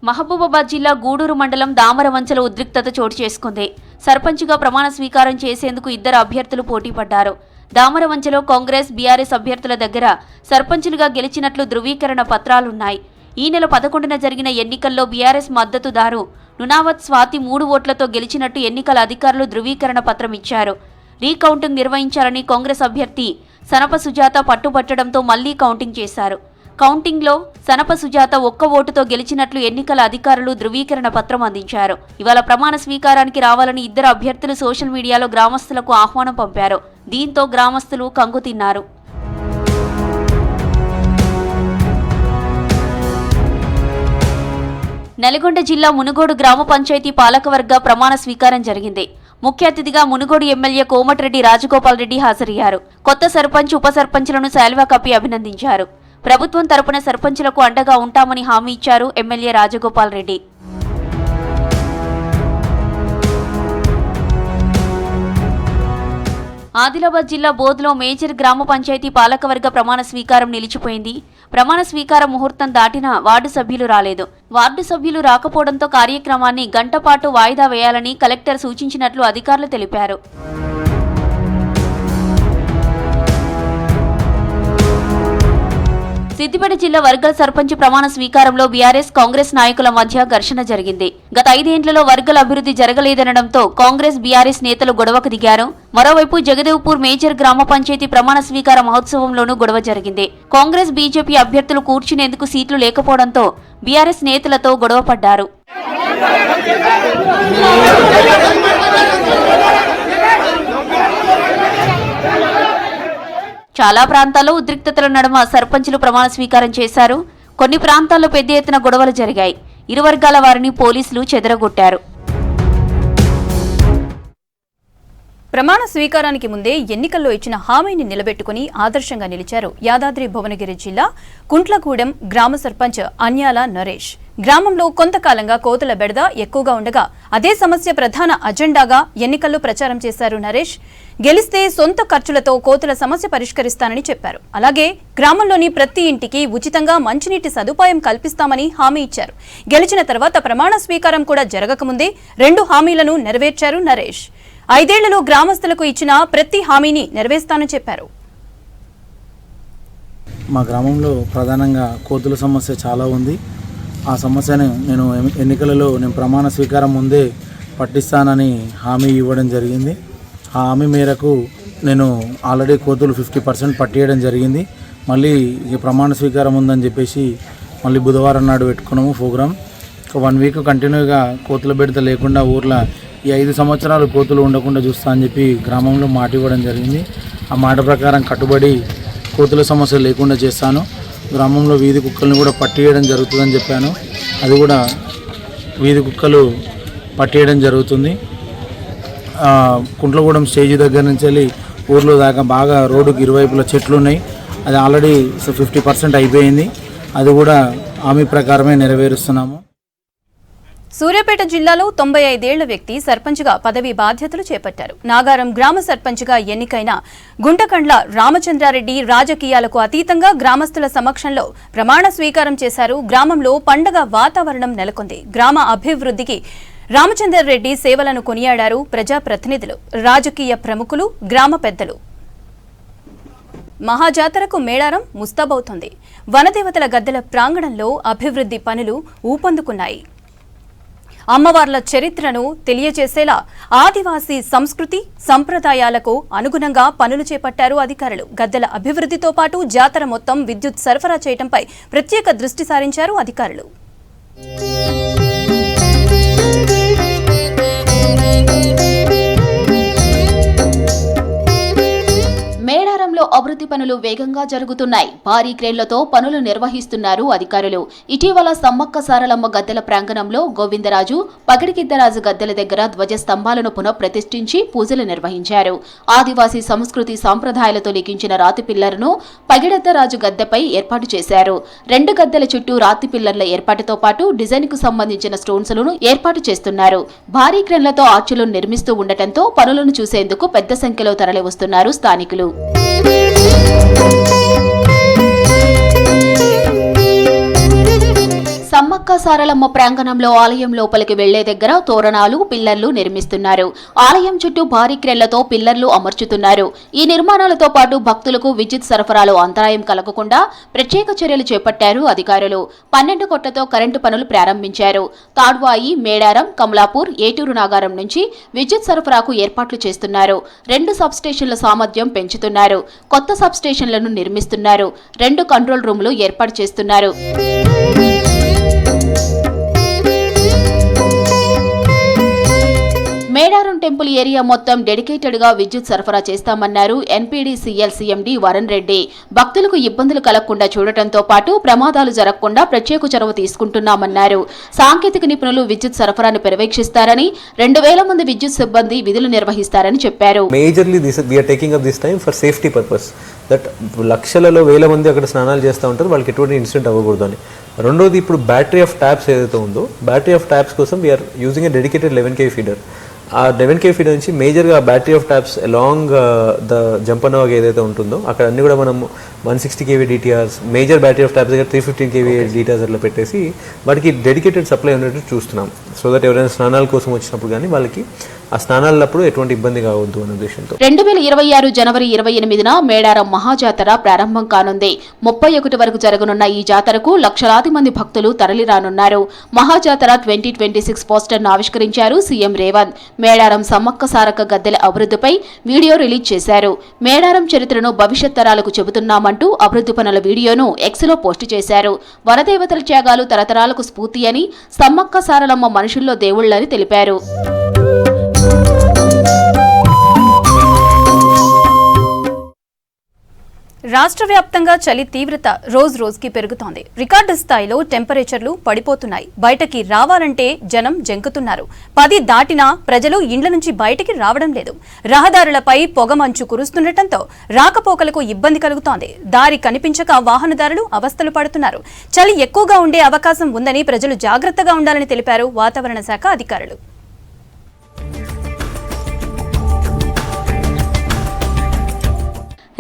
మహబూబాబాద్ జిల్లా గూడూరు మండలం దామరవంచల ఉద్రిక్తత చోటు చేసుకుంది. సర్పంచ్గా ప్రమాణ స్వీకారం చేసేందుకు 2 అభ్యర్థులు పోటీపడ్డారు. దామరవంచలో కాంగ్రెస్, బీఆర్ఎస్ అభ్యర్థుల దగ్గర సర్పంచులుగా గెలిచినట్లు ధృవీకరణ పత్రాలున్నాయి. ఈ నెల 11న జరిగిన ఎన్నికల్లో బీఆర్ఎస్ మద్దతుదారు నునావత్ స్వాతి 3 ఓట్లతో గెలిచినట్టు ఎన్నికల అధికారులు ధృవీకరణ పత్రం ఇచ్చారు. రీకౌంటింగ్ నిర్వహించాలని కాంగ్రెస్ అభ్యర్థి సనప సుజాత పట్టుబట్టడంతో మళ్లీ కౌంటింగ్ చేశారు. కౌంటింగ్లో సనప సుజాత 1 ఓటుతో గెలిచినట్లు ఎన్నికల అధికారులు ధృవీకరణ పత్రం అందించారు. ఇవాళ ప్రమాణ స్వీకారానికి రావాలని 2 అభ్యర్థులు సోషల్ మీడియాలో గ్రామస్తులకు ఆహ్వానం పంపారు. దీంతో గ్రామస్తులు కంగుతిన్నారు. నల్గొండ జిల్లా మునుగోడు గ్రామ పంచాయతీ పాలకవర్గ ప్రమాణ స్వీకారం జరిగింది. ముఖ్య అతిథిగా మునుగోడు ఎమ్మెల్యే కోమటిరెడ్డి రాజగోపాల్ రెడ్డి హాజరయ్యారు. కొత్త సర్పంచ్, ఉప సర్పంచ్లను శాల్వా కప్పి అభినందించారు. ప్రభుత్వం తరపున సర్పంచులకు అండగా ఉంటామని హామీ ఇచ్చారు ఎమ్మెల్యే రాజగోపాల్ రెడ్డి. ఆదిలాబాద్ జిల్లా బోధ్లో మేజర్ గ్రామ పంచాయతీ పాలకవర్గ ప్రమాణ స్వీకారం నిలిచిపోయింది. ప్రమాణ స్వీకార ముహూర్తం దాటినా వార్డు సభ్యులు రాలేదు. వార్డు సభ్యులు రాకపోవడంతో కార్యక్రమాన్ని గంట పాటు వాయిదా వేయాలని కలెక్టర్ సూచించినట్లు అధికారులు తెలిపారు. సిద్దిపేట జిల్లా వర్గల్ సర్పంచ్ ప్రమాణ స్వీకారంలో బీఆర్ఎస్, కాంగ్రెస్ నాయకుల మధ్య ఘర్షణ జరిగింది. గత 5 ఏండ్లలో వర్గల్ అభివృద్ధి జరగలేదనడంతో కాంగ్రెస్, బీఆర్ఎస్ నేతలు గొడవకు దిగారు. మరోవైపు జగదేవ్పూర్ మేజర్ గ్రామ పంచాయతీ ప్రమాణ స్వీకార మహోత్సవంలోనూ గొడవ జరిగింది. కాంగ్రెస్, బీజేపీ అభ్యర్థులు కూర్చునేందుకు సీట్లు లేకపోవడంతో బీఆర్ఎస్ నేతలతో గొడవ పడ్డారు. చాలా ప్రాంతాల్లో ఉద్రిక్తతల నడుమ సర్పంచులు ప్రమాణ స్వీకారం చేశారు. కొన్ని ప్రాంతాల్లో పెద్ద ఎత్తున గొడవలు జరిగాయి. ఇరు వర్గాల వారిని పోలీసులు చెదరగొట్టారు. ప్రమాణ స్వీకారానికి ముందే ఎన్నికల్లో ఇచ్చిన హామీని నిలబెట్టుకుని ఆదర్శంగా నిలిచారు యాదాద్రి భువనగిరి జిల్లా కుంట్లగూడెం గ్రామ సర్పంచ్ అన్యాల నరేష్. గ్రామంలో కొంతకాలంగా కోతుల బెడద ఎక్కువగా ఉండగా అదే సమస్య ప్రధాన అజెండాగా ఎన్నికల్లో ప్రచారం చేశారు నరేష్. గెలిస్తే సొంత ఖర్చులతో కోతుల సమస్య పరిష్కరిస్తానని చెప్పారు. అలాగే గ్రామంలోని ప్రతి ఇంటికి ఉచితంగా మంచినీటి సదుపాయం కల్పిస్తామని హామీ ఇచ్చారు. గెలిచిన తర్వాత ప్రమాణ స్వీకారం కూడా జరగకముందే 2 హామీలను నెరవేర్చారు నరేష్. 5 ఏళ్లలో గ్రామస్తులకు ఇచ్చిన ప్రతి హామీని నెరవేర్స్తానని చెప్పారు. మా గ్రామంలో ప్రధానంగా కోతుల సమస్య చాలా ఉంది. ఆ సమస్యను నేను ఎన్నికలలో ప్రమాణ స్వీకారం ముందే పట్టిస్తానని హామీ ఇవ్వడం జరిగింది. ఆ హామీ మేరకు నేను ఆల్రెడీ కోతులు 50% పట్టియడం జరిగింది. మళ్ళీ ప్రమాణ స్వీకారం ఉందని చెప్పేసి మళ్ళీ బుధవారం నాడు పెట్టుకున్నాము ప్రోగ్రామ్. 1 వీక్ కంటిన్యూగా కోతుల బెడత లేకుండా ఊర్లో ఈ 5 సంవత్సరాలు కోతులు ఉండకుండా చూస్తా అని చెప్పి గ్రామంలో మాట ఇవ్వడం జరిగింది. ఆ మాట ప్రకారం కట్టుబడి కోతుల సమస్య లేకుండా చేస్తాను. గ్రామంలో వీధి కుక్కలను కూడా పట్టియడం జరుగుతుందని చెప్పాను. అది కూడా వీధి కుక్కలు పట్టియడం జరుగుతుంది. కుంట్లగూడెం స్టేజీ దగ్గర నుంచి వెళ్ళి ఊర్లో దాకా బాగా రోడ్డుకి ఇరువైపుల చెట్లు ఉన్నాయి. అది ఆల్రెడీ 50% అయిపోయింది. అది కూడా హామీ ప్రకారమే నెరవేరుస్తున్నాము. సూర్యాపేట జిల్లాలో 95 ఏళ్ల వ్యక్తి సర్పంచ్గా పదవి బాధ్యతలు చేపట్టారు. నాగారం గ్రామ సర్పంచ్గా ఎన్నికైన గుంటకండ్ల రామచంద్రారెడ్డి రాజకీయాలకు అతీతంగా గ్రామస్తుల సమక్షంలో ప్రమాణ స్వీకారం చేశారు. గ్రామంలో పండగ వాతావరణం నెలకొంది. గ్రామ అభివృద్ధికి రామచంద్రారెడ్డి సేవలను కొనియాడారు ప్రజాప్రతినిధులు, రాజకీయ ప్రముఖులు, గ్రామ పెద్దలు. మహాజాతరకు మేడారం ముస్తాబవుతోంది. వనదేవతల గద్దెల ప్రాంగణంలో అభివృద్ధి పనులు ఊపందుకున్నాయి. అమ్మవార్ల చరిత్రను తెలియజేసేలా ఆదివాసీ సంస్కృతి సంప్రదాయాలకు అనుగుణంగా పనులు చేపట్టారు అధికారులు. గద్దెల అభివృద్ధితో పాటు జాతర మొత్తం విద్యుత్ సరఫరా చేయడంపై ప్రత్యేక దృష్టి సారించారు అధికారులు. మేడారంలో అభివృద్ధి పనులు వేగంగా జరుగుతున్నాయి. భారీ క్రేన్లతో పనులు నిర్వహిస్తున్నారు అధికారులు. ఇటీవల సమ్మక్క సారలమ్మ గద్దెల ప్రాంగణంలో గోవిందరాజు, పగడిగిద్దరాజు గద్దెల దగ్గర ధ్వజ స్తంభాలను పునఃప్రతిష్ఠించి పూజలు నిర్వహించారు. ఆదివాసీ సంస్కృతి సాంప్రదాయాలతో లిఖించిన రాతి పిల్లర్ను పగిడెద్దరాజు గద్దెపై ఏర్పాటు చేశారు. 2 గద్దెల చుట్టూ రాతి పిల్లర్ల ఏర్పాటుతో పాటు డిజైన్ కు సంబంధించిన స్టోన్స్లను ఏర్పాటు చేస్తున్నారు. భారీ క్రేన్లతో ఆర్చులను నిర్మిస్తూ ఉండటంతో పనులను చూసేందుకు పెద్ద సంఖ్యలో తరలివస్తున్నారు స్థానికులు. సమ్మక్క సారలమ్మ ప్రాంగణంలో ఆలయం లోపలికి వెళ్లే దగ్గర తోరణాలు, పిల్లర్లు నిర్మిస్తున్నారు. ఆలయం చుట్టూ భారీ క్రేన్లతో పిల్లర్లు అమర్చుతున్నారు. ఈ నిర్మాణాలతో పాటు భక్తులకు విద్యుత్ సరఫరాలో అంతరాయం కలగకుండా ప్రత్యేక చర్యలు చేపట్టారు అధికారులు. 12 కొట్లతో కరెంటు పనులు ప్రారంభించారు. తాడ్వాయి, మేడారం, కమలాపూర్, ఏటూరు నాగారం నుంచి విద్యుత్ సరఫరాకు ఏర్పాట్లు చేస్తున్నారు. 2 సబ్స్టేషన్ల సామర్థ్యం పెంచుతున్నారు. కొత్త సబ్స్టేషన్లను నిర్మిస్తున్నారు. 2 కంట్రోల్ రూములు ఏర్పాటు చేస్తున్నారు. మేడారం టెంపుల్ ఏరియా మొత్తం డెడికేటెడ్ గా విద్యుత్ సరఫరా చేస్తామన్నారు ఎన్పీడీసీఎల్ సీఎండీ వరుణ్ రెడ్డి. భక్తులకు ఇబ్బందులు కలగకుండా చూడటంతో పాటు ప్రమాదాలు జరగకుండా ప్రత్యేక చొరవ తీసుకుంటున్నామన్నారు. సాంకేతిక నిపుణులు విద్యుత్ సరఫరాను పర్యవేక్షిస్తారని, 2000 మంది విద్యుత్ సిబ్బంది విధులు నిర్వహిస్తారని చెప్పారు. Majorly we are taking up this time for safety purpose. That లక్షలలో వేల మంది అక్కడ స్నానాలు చేస్తూ ఉంటారు, వాళ్ళకి ఎటువంటి ఇన్సిడెంట్ అవ్వకూడదు అని. రెండోది, ఇప్పుడు బ్యాటరీ ఆఫ్ ట్యాప్స్ ఏదైతే ఉందో, బ్యాటరీ ఆఫ్ ట్యాప్స్ కోసం we're using a dedicated 11 kV feeder. ఆ 11 kV ఫీడర్ నుంచి మేజర్గా battery of taps along the Jampanavagu ఏదైతే ఉంటుందో అక్కడ అన్ని కూడా మనం 160 kV DTRs, major battery of taps దగ్గర 315 kV డిటిఆర్స్ అట్లా పెట్టేసి వాటికి డెడికేటెడ్ సప్లై ఉన్నట్టు చూస్తున్నాం. సో దట్ ఎవరైనా స్నానాల కోసం వచ్చినప్పుడు కానీ వాళ్ళకి ఆ స్నానాలప్పుడు ఎటువంటి ఇబ్బంది కావద్దు అనే ఉద్దేశంతో 2026 జనవరి 28న మేడారం మహాజాతర ప్రారంభం కానుంది. 31 వరకు జరగనున్న ఈ జాతరకు లక్షలాది మంది భక్తులు తరలిరానున్నారు. మహాజాతర 2026 పోస్టర్ను ఆవిష్కరించారు సీఎం రేవంత్. మేడారం సమ్మక్క సారక్క గద్దెల అభివృద్ధిపై వీడియో రిలీజ్ చేశారు. మేడారం చరిత్రను భవిష్యత్ తరాలకు చెబుతున్నామంటూ అభివృద్ధి పనుల వీడియోను ఎక్స్లో పోస్టు చేశారు. వనదేవతల త్యాగాలు తరతరాలకు స్ఫూర్తి అని, సమ్మక్క సారలమ్మ మనుషుల్లో దేవుళ్లని తెలిపారు. రాష్ట్ర వ్యాప్తంగా చలి తీవ్రత రోజు రోజుకి పెరుగుతోంది. రికార్డు స్థాయిలో టెంపరేచర్లు పడిపోతున్నాయి. బయటకి రావాలంటే జనం జంకుతున్నారు. 10 దాటినా ప్రజలు ఇండ్ల నుంచి బయటికి రావడం లేదు. రహదారులపై పొగమంచు కురుస్తుండటంతో రాకపోకలకు ఇబ్బంది కలుగుతోంది. దారి కనిపించక వాహనదారులు అవస్థలు పడుతున్నారు. చలి ఎక్కువగా ఉండే అవకాశం ఉందని ప్రజలు జాగ్రత్తగా ఉండాలని తెలిపారు వాతావరణ శాఖ అధికారులు.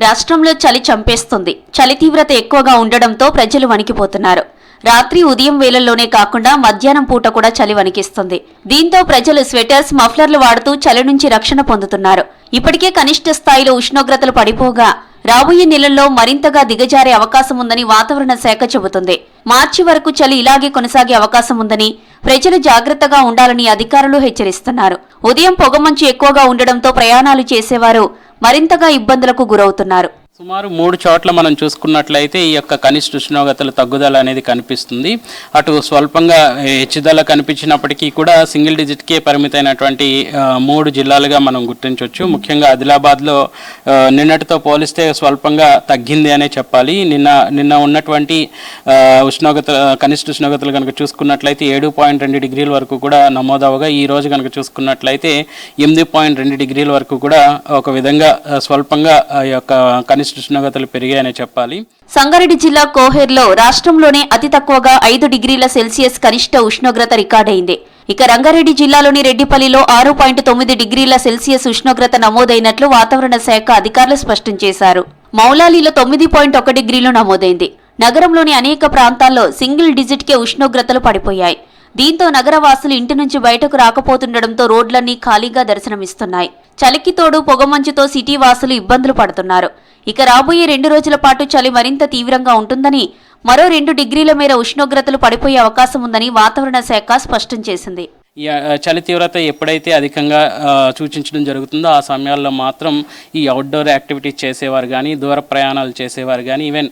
రాష్ట్రంలో చలి చంపేస్తుంది. చలి తీవ్రత ఎక్కువగా ఉండడంతో ప్రజలు వణికిపోతున్నారు. రాత్రి ఉదయం వేళల్లోనే కాకుండా మధ్యాహ్నం పూట కూడా చలి వణికిస్తుంది. దీంతో ప్రజలు స్వెటర్స్, మఫ్లర్లు వాడుతూ చలి నుంచి రక్షణ పొందుతున్నారు. ఇప్పటికే కనిష్ట స్థాయిలో ఉష్ణోగ్రతలు పడిపోగా రాబోయే నెలల్లో మరింతగా దిగజారే అవకాశం ఉందని వాతావరణ శాఖ చెబుతుంది. మార్చి వరకు చలి ఇలాగే కొనసాగే అవకాశం ఉందని ప్రజలు జాగ్రత్తగా ఉండాలని అధికారులు హెచ్చరిస్తున్నారు. ఉదయం పొగమంచు ఎక్కువగా ఉండడంతో ప్రయాణాలు చేసేవారు మరింతగా ఇబ్బందులకు గురవుతున్నారు. సుమారు 3 చోట్ల మనం చూసుకున్నట్లయితే ఈ యొక్క కనిష్ట ఉష్ణోగ్రతల తగ్గుదల అనేది కనిపిస్తుంది. అటు స్వల్పంగా హెచ్చుదల కనిపించినప్పటికీ కూడా సింగిల్ డిజిట్కే పరిమితమైనటువంటి 3 జిల్లాలుగా మనం గుర్తించవచ్చు. ముఖ్యంగా ఆదిలాబాద్లో నిన్నటితో పోలిస్తే స్వల్పంగా తగ్గింది అనే చెప్పాలి. నిన్న ఉన్నటువంటి కనిష్ట ఉష్ణోగ్రతలు కనుక చూసుకున్నట్లయితే 7.2 డిగ్రీల వరకు కూడా నమోదవగా ఈ రోజు కనుక చూసుకున్నట్లయితే 8.2 డిగ్రీల వరకు కూడా ఒక విధంగా స్వల్పంగా ఈ యొక్క ఉష్ణోగ్రతలు పెరిగాయని చెప్పాలి. సంగారెడ్డి జిల్లా కోహేర్లో రాష్ట్రంలోనే అతి తక్కువగా 5 డిగ్రీల సెల్సియస్ కనిష్ట ఉష్ణోగ్రత రికార్డైంది. ఇక రంగారెడ్డి జిల్లాలోని రెడ్డిపల్లిలో 6.9 డిగ్రీల సెల్సియస్ ఉష్ణోగ్రత నమోదైనట్లు వాతావరణ శాఖ అధికారులు స్పష్టం చేశారు. మౌలాలీలో 9.1 డిగ్రీలు నమోదైంది. నగరంలోని అనేక ప్రాంతాల్లో సింగిల్ డిజిట్కే ఉష్ణోగ్రతలు పడిపోయాయి. దీంతో నగరవాసులు ఇంటి నుంచి బయటకు రాకపోతుండటంతో రోడ్లన్నీ ఖాళీగా దర్శనమిస్తున్నాయి. చలికి తోడు పొగమంచుతో సిటీ వాసులు ఇబ్బందులు పడుతున్నారు. ఇక రాబోయే 2 రోజుల పాటు చలి మరింత తీవ్రంగా ఉంటుందని, మరో 2 డిగ్రీల మేర ఉష్ణోగ్రతలు పడిపోయే అవకాశం ఉందని వాతావరణ శాఖ స్పష్టం చేసింది. చలి తీవ్రత ఎప్పుడైతే అధికంగా సూచించడం జరుగుతుందో ఆ సమయాల్లో మాత్రం ఈ అవుట్డోర్ యాక్టివిటీస్ చేసేవారు కానీ, దూర ప్రయాణాలు చేసేవారు కానీ, ఈవెన్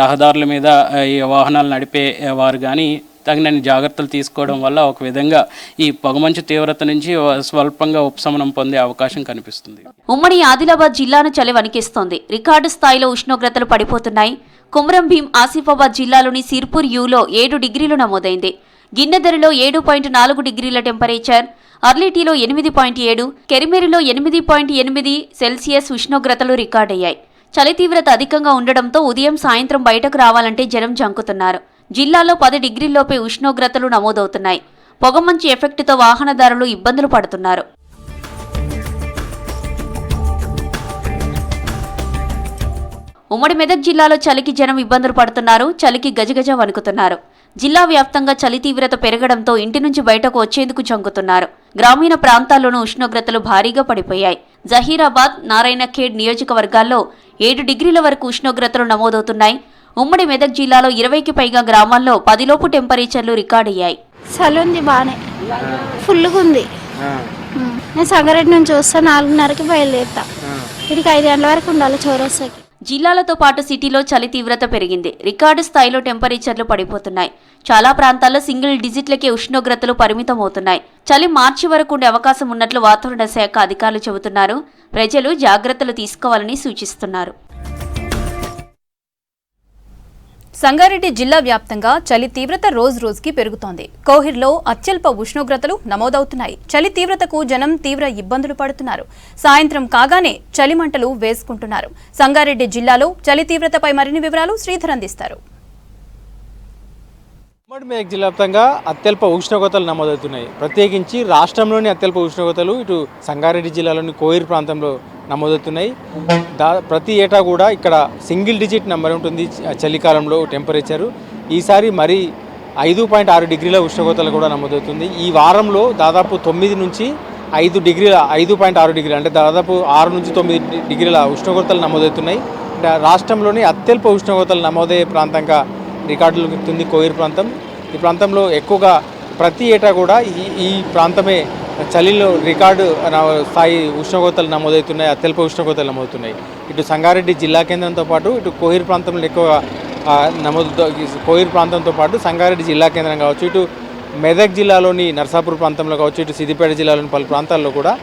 రహదారుల మీద ఈ వాహనాలు నడిపే వారు కానీ తగినన్ని జాగ్రత్తలు తీసుకోవడం వల్ల ఒక విధంగా ఈ పొగమంచు తీవ్రత నుంచి స్వల్పంగా ఉపశమనం పొందే అవకాశం కనిపిస్తుంది. ఉమ్మడి ఆదిలాబాద్ జిల్లాను చలి వణికిస్తోంది. రికార్డు స్థాయిలో ఉష్ణోగ్రతలు పడిపోతున్నాయి. కుమ్రం భీం, ఆసిఫాబాద్ జిల్లాలోని సిర్పూర్ యూలో 7 డిగ్రీలు నమోదైంది. గిన్నెదరిలో 7.4 డిగ్రీల టెంపరేచర్, అర్లిటీలో 8.7, కెరిమెరిలో 8.8 సెల్సియస్ ఉష్ణోగ్రతలు రికార్డయ్యాయి. చలి తీవ్రత అధికంగా ఉండడంతో ఉదయం సాయంత్రం బయటకు రావాలంటే జనం జంకుతున్నారు. జిల్లాలో 10 డిగ్రీల్లోపే ఉష్ణోగ్రతలు నమోదవుతున్నాయి. పొగమంచు ఎఫెక్టుతో వాహనదారులు ఇబ్బందులు పడుతున్నారు. ఉమ్మడి మెదక్ జిల్లాలో చలికి జనం ఇబ్బందులు పడుతున్నారు. చలికి గజగజ వణుకుతున్నారు. జిల్లా వ్యాప్తంగా చలి తీవ్రత పెరగడంతో ఇంటి నుంచి బయటకు వచ్చేందుకు జంకుతున్నారు. గ్రామీణ ప్రాంతాల్లోనూ ఉష్ణోగ్రతలు భారీగా పడిపోయాయి. జహీరాబాద్, నారాయణఖేడ్ నియోజకవర్గాల్లో 7 డిగ్రీల వరకు ఉష్ణోగ్రతలు నమోదవుతున్నాయి. ఉమ్మడి మెదక్ జిల్లాలో 20కి పైగా గ్రామాల్లో 10 లోపు టెంపరేచర్లు రికార్డయ్యాయి. చలుంది, బానే ఫుల్గా ఉంది. నేను సంగారెడ్డి నుంచి వస్తా, 4:30కి బయలుదేరుతా. ఇక్కడికి 5 గంటల వరకు ఉండాలి చౌరస్తాకి. జిల్లాలతో పాటు సిటీలో చలి తీవ్రత పెరిగింది. రికార్డు స్థాయిలో టెంపరేచర్లు పడిపోతున్నాయి. చాలా ప్రాంతాల్లో సింగిల్ డిజిట్లకే ఉష్ణోగ్రతలు పరిమితమవుతున్నాయి. చలి మార్చి వరకు ఉండే అవకాశం ఉన్నట్లు వాతావరణ శాఖ అధికారులు చెబుతున్నారు. ప్రజలు జాగ్రత్తలు తీసుకోవాలని సూచిస్తున్నారు. సంగారెడ్డి జిల్లా వ్యాప్తంగా చలి తీవ్రత రోజు రోజుకి పెరుగుతోంది. కోహిర్లో అత్యల్ప ఉష్ణోగ్రతలు నమోదవుతున్నాయి. చలి తీవ్రతకు జనం తీవ్ర ఇబ్బందులు పడుతున్నారు. సాయంత్రం కాగానే చలిమంటలు వేసుకుంటున్నారు. సంగారెడ్డి జిల్లాలో చలి తీవ్రతపై మరిన్ని వివరాలు శ్రీధర్ అందిస్తారు. ఉమ్మడి మెదక్ జిల్లా వ్యాప్తంగా అత్యల్ప ఉష్ణోగ్రతలు నమోదవుతున్నాయి. ప్రత్యేకించి రాష్ట్రంలోని అత్యల్ప ఉష్ణోగ్రతలు ఇటు సంగారెడ్డి జిల్లాలోని కోయిర్ ప్రాంతంలో నమోదవుతున్నాయి. ప్రతి ఏటా కూడా ఇక్కడ సింగిల్ డిజిట్ నెంబర్ ఉంటుంది చలికాలంలో టెంపరేచరు. ఈసారి మరి 5.6 డిగ్రీల ఉష్ణోగ్రతలు కూడా నమోదవుతుంది. ఈ వారంలో దాదాపు 9 నుంచి 5 డిగ్రీల 5.6 డిగ్రీలు అంటే దాదాపు 6 నుంచి 9 డిగ్రీల ఉష్ణోగ్రతలు నమోదవుతున్నాయి. రాష్ట్రంలోని అత్యల్ప ఉష్ణోగ్రతలు నమోదయ్యే ప్రాంతంగా రికార్డులు ఎక్కుతుంది కోయిర్ ప్రాంతం. ఈ ప్రాంతంలో ఎక్కువగా ప్రతి ఏటా కూడా ఈ ప్రాంతమే చలిలో రికార్డు స్థాయి ఉష్ణోగ్రతలు నమోదవుతున్నాయి. అత్యల్ప ఉష్ణోగ్రతలు నమోదవుతున్నాయి. ఇటు సంగారెడ్డి జిల్లా కేంద్రంతో పాటు ఇటు కోయిర్ ప్రాంతంలో ఎక్కువగా కోయిర్ ప్రాంతంతో పాటు సంగారెడ్డి జిల్లా కేంద్రం కావచ్చు, ఇటు మెదక్ జిల్లాలోని నర్సాపూర్ ప్రాంతంలో కావచ్చు, ఇటు సిద్దిపేట జిల్లాలోని పలు ప్రాంతాల్లో కూడా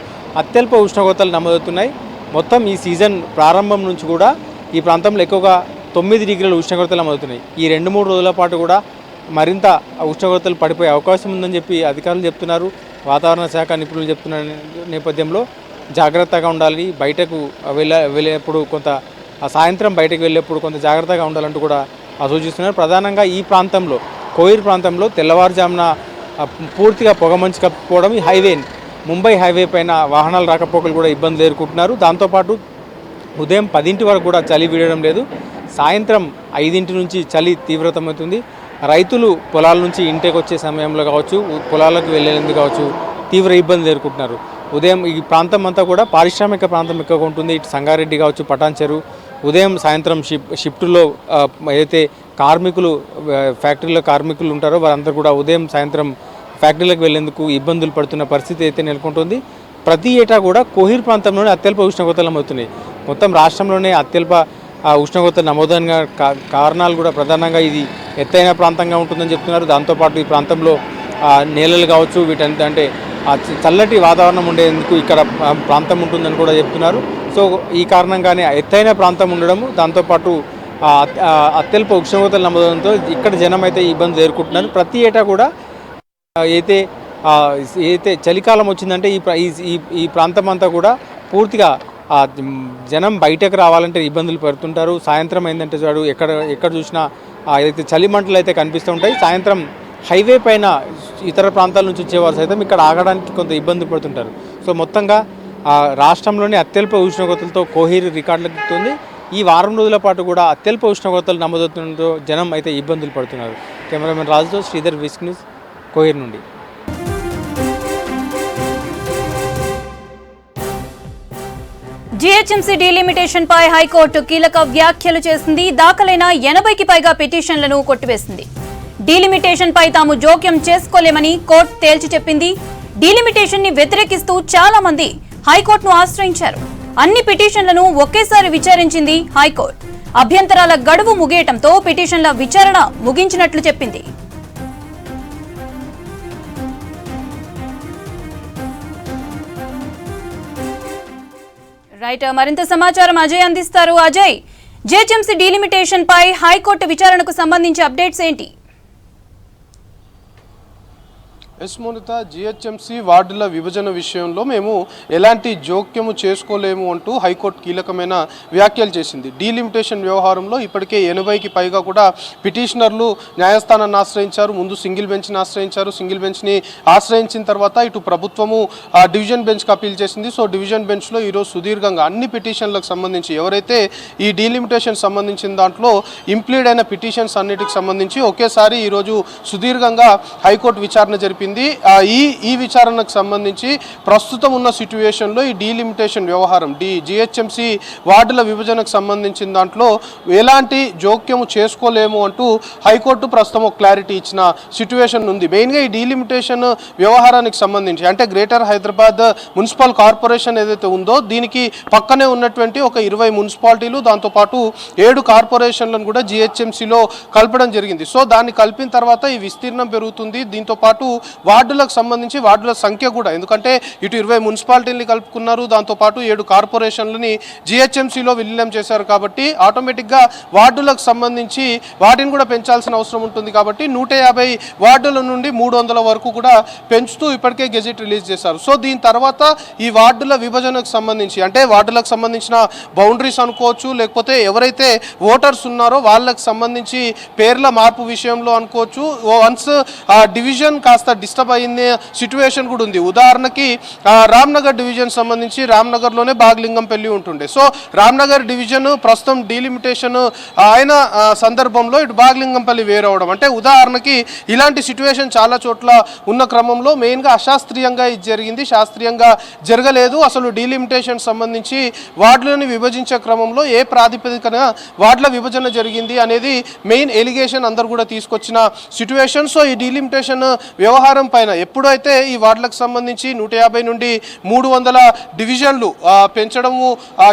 అత్యల్ప ఉష్ణోగ్రతలు నమోదవుతున్నాయి. మొత్తం ఈ సీజన్ ప్రారంభం నుంచి కూడా ఈ ప్రాంతంలో ఎక్కువగా 9 డిగ్రీల ఉష్ణోగ్రతలు నమోదవుతున్నాయి. ఈ 2-3 రోజుల పాటు కూడా మరింత ఉష్ణోగ్రతలు పడిపోయే అవకాశం ఉందని చెప్పి అధికారులు చెప్తున్నారు. వాతావరణ శాఖ నిపుణులు చెప్తున్న నేపథ్యంలో జాగ్రత్తగా ఉండాలి. బయటకు వెళ్ళేప్పుడు కొంత సాయంత్రం బయటకు వెళ్ళేప్పుడు కొంత జాగ్రత్తగా ఉండాలంటూ కూడా సూచిస్తున్నారు. ప్రధానంగా ఈ ప్రాంతంలో కోయిర్ ప్రాంతంలో తెల్లవారుజామున పూర్తిగా పొగమంచు కప్పుకోవడం, ఈ హైవే ముంబై హైవే పైన వాహనాల రాకపోకలు కూడా ఇబ్బందులు ఎదుర్కొంటున్నారు. దాంతోపాటు ఉదయం 10 వరకు కూడా చలి వీడడం లేదు. సాయంత్రం 5 నుంచి చలి తీవ్రతమవుతుంది. రైతులు పొలాల నుంచి ఇంటికి వచ్చే సమయంలో కావచ్చు, పొలాలకు వెళ్ళేందుకు కావచ్చు తీవ్ర ఇబ్బందులు ఎదుర్కొంటున్నారు. ఉదయం ఈ ప్రాంతం అంతా కూడా పారిశ్రామిక ప్రాంతం ఎక్కువగా ఉంటుంది. ఇటు సంగారెడ్డి కావచ్చు, పటాన్ చెరువు ఉదయం సాయంత్రం షిఫ్టులో ఏదైతే కార్మికులు ఫ్యాక్టరీలో కార్మికులు ఉంటారో వారందరూ కూడా ఉదయం సాయంత్రం ఫ్యాక్టరీలకు వెళ్లేందుకు ఇబ్బందులు పడుతున్న పరిస్థితి అయితే నెలకొంటుంది. ప్రతి ఏటా కూడా కోహిర్ ప్రాంతంలోనే అత్యల్ప ఉష్ణోగ్రతలు నమోదవుతున్నాయి. మొత్తం రాష్ట్రంలోనే అత్యల్ప ఉష్ణోగ్రత నమోదైన కారణాలు కూడా ప్రధానంగా ఇది ఎత్తైన ప్రాంతంగా ఉంటుందని చెప్తున్నారు. దాంతోపాటు ఈ ప్రాంతంలో నేలలు కావచ్చు వీటంతా అంటే చల్లటి వాతావరణం ఉండేందుకు ఇక్కడ ప్రాంతం ఉంటుందని కూడా చెప్తున్నారు. సో ఈ కారణంగానే ఎత్తైన ప్రాంతం ఉండడము, దాంతోపాటు అత్యల్ప ఉష్ణోగ్రతలు నమోదవడంతో ఇక్కడ జనం అయితే ఇబ్బందులు ఎదుర్కొంటున్నారు. ప్రతి ఏటా కూడా అయితే చలికాలం వచ్చిందంటే ఈ ప్రాంతం అంతా కూడా పూర్తిగా జనం బయటకు రావాలంటే ఇబ్బందులు పడుతుంటారు. సాయంత్రం అయిందంటే చూడు ఎక్కడ చూసినా ఏదైతే చలిమంటలు అయితే కనిపిస్తూ ఉంటాయి. సాయంత్రం హైవే పైన ఇతర ప్రాంతాల నుంచి వచ్చేవారు సైతం ఇక్కడ ఆగడానికి కొంత ఇబ్బంది పడుతుంటారు. సో మొత్తంగా రాష్ట్రంలోని అత్యల్ప ఉష్ణోగ్రతలతో కోహిర్ రికార్డులకు ఎక్కుతుంది. ఈ వారం రోజుల పాటు కూడా అత్యల్ప ఉష్ణోగ్రతలు నమోదవుతుండటంతో జనం అయితే ఇబ్బందులు పడుతున్నారు. కెమెరామెన్ రాజుతో శ్రీధర్, విస్క్ న్యూస్, కోహిర్ నుండి. జీహెచ్ఎంసీ డీలిమిటేషన్ పై హైకోర్టు కీలక వ్యాఖ్యలు చేసింది. దాఖలైన 80కి పైగా పిటిషన్లను కొట్టివేసింది. డీలిమిటేషన్ పై తాము జోక్యం చేసుకోలేమని కోర్టు తేల్చి చెప్పింది. డీలిమిటేషన్ ని వ్యతిరేకిస్తూ చాలా మంది హైకోర్టును ఆశ్రయించారు. అన్ని పిటిషన్లను ఒకేసారి విచారించింది హైకోర్టు. అభ్యంతరాల గడువు ముగియటంతో పిటిషన్ల విచారణ ముగించినట్లు చెప్పింది. రైట్, మరింత సమాచారం అజయ్ అందిస్తారు. అజయ్, జీహెచ్ఎంసీ డీలిమిటేషన్ పై హైకోర్టు విచారణకు సంబంధించి అప్డేట్స్ ఏంటి? మోనిత, జీహెచ్ఎంసీ వార్డుల విభజన విషయంలో మేము ఎలాంటి జోక్యము చేసుకోలేము అంటూ హైకోర్టు కీలకమైన వ్యాఖ్యలు చేసింది. డీలిమిటేషన్ వ్యవహారంలో ఇప్పటికే 80కి పైగా కూడా పిటిషనర్లు న్యాయస్థానాన్ని ఆశ్రయించారు. ముందు సింగిల్ బెంచ్ని ఆశ్రయించారు. సింగిల్ బెంచ్ని ఆశ్రయించిన తర్వాత ఇటు ప్రభుత్వము డివిజన్ బెంచ్కి అప్పీల్ చేసింది. సో డివిజన్ బెంచ్లో ఈరోజు సుదీర్ఘంగా అన్ని పిటిషన్లకు సంబంధించి ఎవరైతే ఈ డీలిమిటేషన్ సంబంధించిన దాంట్లో ఇంప్లీడ్ అయిన పిటిషన్స్ అన్నిటికి సంబంధించి ఒకేసారి ఈరోజు సుదీర్ఘంగా హైకోర్టు విచారణ జరిపింది. ఈ విచారణకు సంబంధించి ప్రస్తుతం ఉన్న సిట్యుయేషన్లో ఈ డీలిమిటేషన్ వ్యవహారం జీహెచ్ఎంసీ వార్డుల విభజనకు సంబంధించిన దాంట్లో ఎలాంటి జోక్యము చేసుకోలేము అంటూ హైకోర్టు ప్రస్తుతం ఒక క్లారిటీ ఇచ్చిన సిట్యుయేషన్ ఉంది. మెయిన్గా ఈ డీలిమిటేషన్ వ్యవహారానికి సంబంధించి అంటే గ్రేటర్ హైదరాబాద్ మున్సిపల్ కార్పొరేషన్ ఏదైతే ఉందో దీనికి పక్కనే ఉన్నటువంటి ఒక 20 మున్సిపాలిటీలు, దాంతోపాటు 7 కార్పొరేషన్లను కూడా జీహెచ్ఎంసీలో కలపడం జరిగింది. సో దాన్ని కలిపిన తర్వాత ఈ విస్తీర్ణం పెరుగుతుంది. దీంతోపాటు వార్డులకు సంబంధించి వార్డుల సంఖ్య కూడా, ఎందుకంటే ఇటు 20 మున్సిపాలిటీలని కలుపుకున్నారు, దాంతోపాటు 7 కార్పొరేషన్లని జీహెచ్ఎంసీలో విలీనం చేశారు. కాబట్టి ఆటోమేటిక్గా వార్డులకు సంబంధించి వాటిని కూడా పెంచాల్సిన అవసరం ఉంటుంది. కాబట్టి 150 వార్డుల నుండి 300 వరకు కూడా పెంచుతూ ఇప్పటికే గెజెట్ రిలీజ్ చేశారు. సో దీని తర్వాత ఈ వార్డుల విభజనకు సంబంధించి అంటే వార్డులకు సంబంధించిన బౌండరీస్ అనుకోవచ్చు, లేకపోతే ఎవరైతే ఓటర్స్ ఉన్నారో వాళ్ళకు సంబంధించి పేర్ల మార్పు విషయంలో అనుకోవచ్చు. వన్స్ డివిజన్ కాస్త డిస్టర్బ్ అయింది సిట్యుయేషన్ కూడా ఉంది. ఉదాహరణకి రామ్నగర్ డివిజన్ సంబంధించి రామ్నగర్లోనే బాగ్లింగంపల్లి ఉంటుండే. సో రామ్నగర్ డివిజన్ ప్రస్తుతం డీలిమిటేషన్ అయిన సందర్భంలో ఇటు బాగ్లింగంపల్లి వేరవడం అంటే ఉదాహరణకి ఇలాంటి సిట్యుయేషన్ చాలా చోట్ల ఉన్న క్రమంలో మెయిన్గా అశాస్త్రీయంగా ఇది జరిగింది. శాస్త్రీయంగా జరగలేదు. అసలు డీలిమిటేషన్ సంబంధించి వార్డులను విభజించే క్రమంలో ఏ ప్రాతిపదికన వార్డుల విభజన జరిగింది అనేది మెయిన్ ఎలిగేషన్ అందరూ కూడా తీసుకొచ్చిన సిట్యుయేషన్. సో ఈ డీలిమిటేషన్ వ్యవహారం పెరగడం పైన ఎప్పుడైతే ఈ వార్డులకు సంబంధించి 150 నుండి 300 డివిజన్లు పెంచడము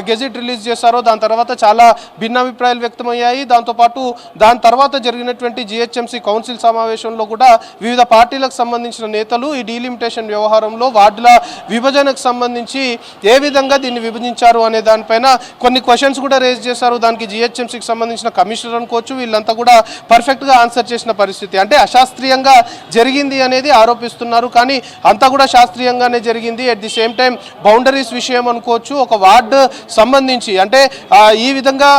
గెజెట్ రిలీజ్ చేశారో దాని తర్వాత చాలా భిన్నాభిప్రాయాలు వ్యక్తమయ్యాయి. దాంతోపాటు దాని తర్వాత జరిగినటువంటి జిహెచ్ఎంసీ కౌన్సిల్ సమావేశంలో కూడా వివిధ పార్టీలకు సంబంధించిన నేతలు ఈ డీలిమిటేషన్ వ్యవహారంలో వార్డుల విభజనకు సంబంధించి ఏ విధంగా దీన్ని విభజించారు అనే దానిపైన కొన్ని క్వశ్చన్స్ కూడా రేజ్ చేశారు. దానికి జిహెచ్ఎంసీకి సంబంధించిన కమిషనర్ అనుకోవచ్చు, వీళ్ళంతా కూడా పర్ఫెక్ట్గా ఆన్సర్ చేసిన పరిస్థితి. అంటే అశాస్త్రీయంగా జరిగింది అనేది ఆరోపిస్తున్నారు, కానీ అంతా కూడా శాస్త్రీయంగానే జరిగింది. At the same time boundaries విషయం అనుకోవచ్చు, ఒక వార్డు సంబంధించి అంటే ఈ విధంగా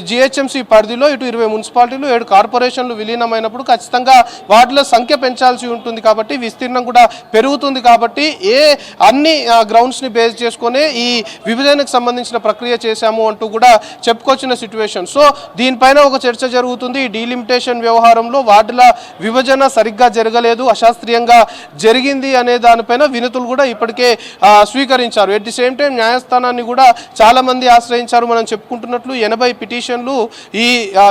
జిహెచ్ఎంసీ పరిధిలో ఇటు 20 మున్సిపాలిటీలు 7 కార్పొరేషన్లు విలీనమైనప్పుడు ఖచ్చితంగా వార్డుల సంఖ్య పెంచాల్సి ఉంటుంది కాబట్టి విస్తీర్ణం కూడా పెరుగుతుంది కాబట్టి అన్ని గ్రౌండ్స్ని బేస్ చేసుకునే ఈ విభజనకు సంబంధించిన ప్రక్రియ చేశాము అంటూ కూడా చెప్పుకొచ్చిన సిచ్యువేషన్. సో దీనిపైన ఒక చర్చ జరుగుతుంది. ఈ డీలిమిటేషన్ వ్యవహారంలో వార్డుల విభజన సరిగ్గా జరగలేదు, అశాస్త్రీయంగా జరిగింది అనే దానిపైన వినతులు కూడా ఇప్పటికే స్వీకరించారు. ఎట్ ది సేమ్ టైం న్యాయస్థానాన్ని కూడా చాలా మంది ఆశ్రయించారు. మనం చెప్పుకుంటున్నట్లు 80 పిటిషన్లు ఈ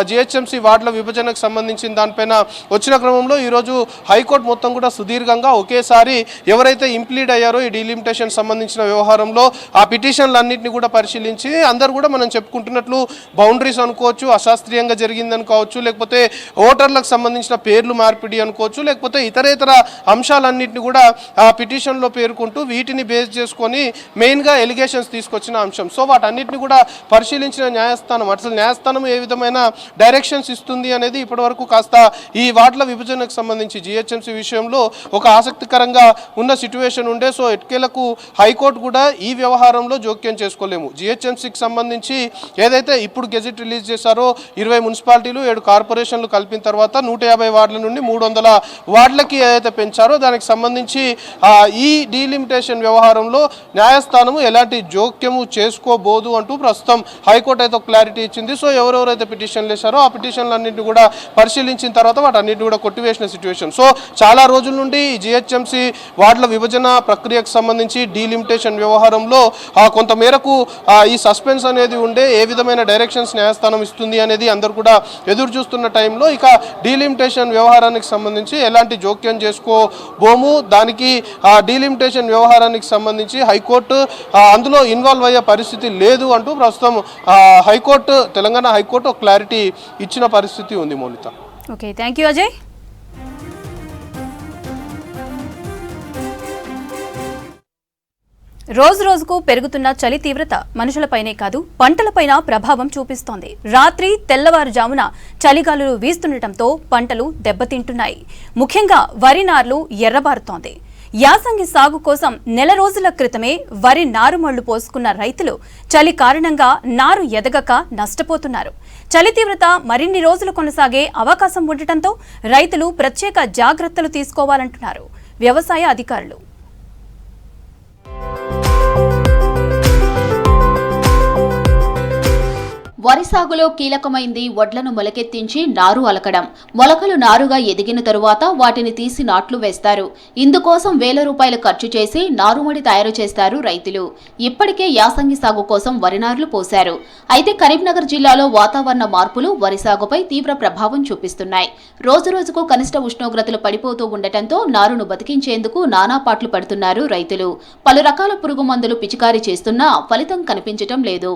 జిహెచ్ఎంసీ వార్డుల విభజనకు సంబంధించిన దానిపైన వచ్చిన క్రమంలో ఈరోజు హైకోర్టు మొత్తం కూడా సుదీర్ఘంగా ఒకేసారి ఎవరైతే ఇంప్లీడ్ అయ్యారో ఈ డీలిమిటేషన్ సంబంధించిన వ్యవహారంలో ఆ పిటిషన్లన్నింటినీ కూడా పరిశీలించి అందరూ కూడా మనం చెప్పుకుంటున్నట్లు బౌండరీస్ అనుకోవచ్చు, అశాస్త్రీయంగా జరిగిందని కావచ్చు, లేకపోతే ఓటర్లకు సంబంధించిన పేర్లు మార్పిడి అనుకోవచ్చు, లేకపోతే ఇతరేతర అంశాలన్నింటినీ కూడా ఆ పిటిషన్లో పేర్కొంటూ వీటిని బేస్ చేసుకొని మెయిన్గా ఎలిగేషన్స్ తీసుకొచ్చిన అంశం. సో వాటన్నిటిని కూడా పరిశీలించిన న్యాయస్థానం అసలు న్యాయస్థానం ఏ విధమైన డైరెక్షన్స్ ఇస్తుంది అనేది ఇప్పటివరకు కాస్త ఈ వార్డుల విభజనకు సంబంధించి జిహెచ్ఎంసీ విషయంలో ఒక ఆసక్తికరంగా ఉన్న సిచ్యువేషన్ ఉండే. సో ఎట్కేలకు హైకోర్టు కూడా ఈ వ్యవహారంలో జోక్యం చేసుకోలేము. జిహెచ్ఎంసీకి సంబంధించి ఏదైతే ఇప్పుడు గెజెట్ రిలీజ్ చేశారో 20 మున్సిపాలిటీలు 7 కార్పొరేషన్లు కలిపిన తర్వాత 150 వార్డుల నుండి 300 వార్డులకి ఏదైతే పెంచారో దానికి సంబంధించి ఈ డీలిమిటేషన్ వ్యవహారంలో న్యాయస్థానము ఎలాంటి జోక్యము చేసుకోబోదు అంటూ ప్రస్తుతం హైకోర్టు అయితే క్లారిటీ ఇచ్చింది. సో ఎవరెవరైతే పిటిషన్లు వేశారో ఆ పిటిషన్లన్నింటినీ కూడా పరిశీలించిన తర్వాత వాటన్నింటినీ కూడా కొట్టివేసిన సిచ్యువేషన్. సో చాలా రోజుల నుండి జిహెచ్ఎంసీ వార్డుల విభజన ప్రక్రియకు సంబంధించి డీలిమిటేషన్ వ్యవహారంలో కొంత మేరకు ఈ సస్పెన్స్ అనేది ఉండే ఏ విధమైన డైరెక్షన్స్ న్యాయస్థానం ఇస్తుంది అనేది అందరూ కూడా ఎదురు చూస్తున్న టైంలో ఇక డీలిమిటేషన్ వ్యవహారానికి సంబంధించి ఎలాంటి జోక్యం చేసుకోబోము, దానికి డీలిమిటేషన్ వ్యవహారానికి సంబంధించి హైకోర్టు అందులో ఇన్వాల్వ్ అయ్యే పరిస్థితి లేదు అంటూ ప్రస్తుతం హైకోర్టు తెలంగాణ హైకోర్టు క్లారిటీ ఇచ్చిన పరిస్థితి ఉంది. మౌలిత. Okay, thank you Ajay. రోజు రోజుకు పెరుగుతున్న చలి తీవ్రత మనుషులపైనే కాదు పంటలపైన ప్రభావం చూపిస్తోంది. రాత్రి తెల్లవారుజామున చలిగాలులు వీస్తుండటంతో పంటలు దెబ్బతింటున్నాయి. ముఖ్యంగా వరి నార్లు ఎర్రబారుతోంది. యాసంగి సాగు కోసం నెల రోజుల క్రితమే వరి నారుమళ్లు పోసుకున్న రైతులు చలి కారణంగా నారు ఎదగక నష్టపోతున్నారు. చలి తీవ్రత మరిన్ని రోజులు కొనసాగే అవకాశం ఉండటంతో రైతులు ప్రత్యేక జాగ్రత్తలు తీసుకోవాలంటున్నారు వ్యవసాయ అధికారులు. వరి సాగులో కీలకమైంది వడ్లను మొలకెత్తించి నారు అలకడం. మొలకలు నారుగా ఎదిగిన తరువాత వాటిని తీసి నాట్లు వేస్తారు. ఇందుకోసం వేల రూపాయలు ఖర్చు చేసి నారుమడి తయారు చేస్తారు రైతులు. ఇప్పటికే యాసంగి సాగు కోసం వరి నార్లు పోశారు. అయితే కరీంనగర్ జిల్లాలో వాతావరణ మార్పులు వరి సాగుపై తీవ్ర ప్రభావం చూపిస్తున్నాయి. రోజురోజుకు కనిష్ట ఉష్ణోగ్రతలు పడిపోతూ ఉండటంతో నారును బతికించేందుకు నానాపాట్లు పడుతున్నారు రైతులు. పలు రకాల పురుగు మందులు పిచికారీ చేస్తున్నా ఫలితం కనిపించటం లేదు.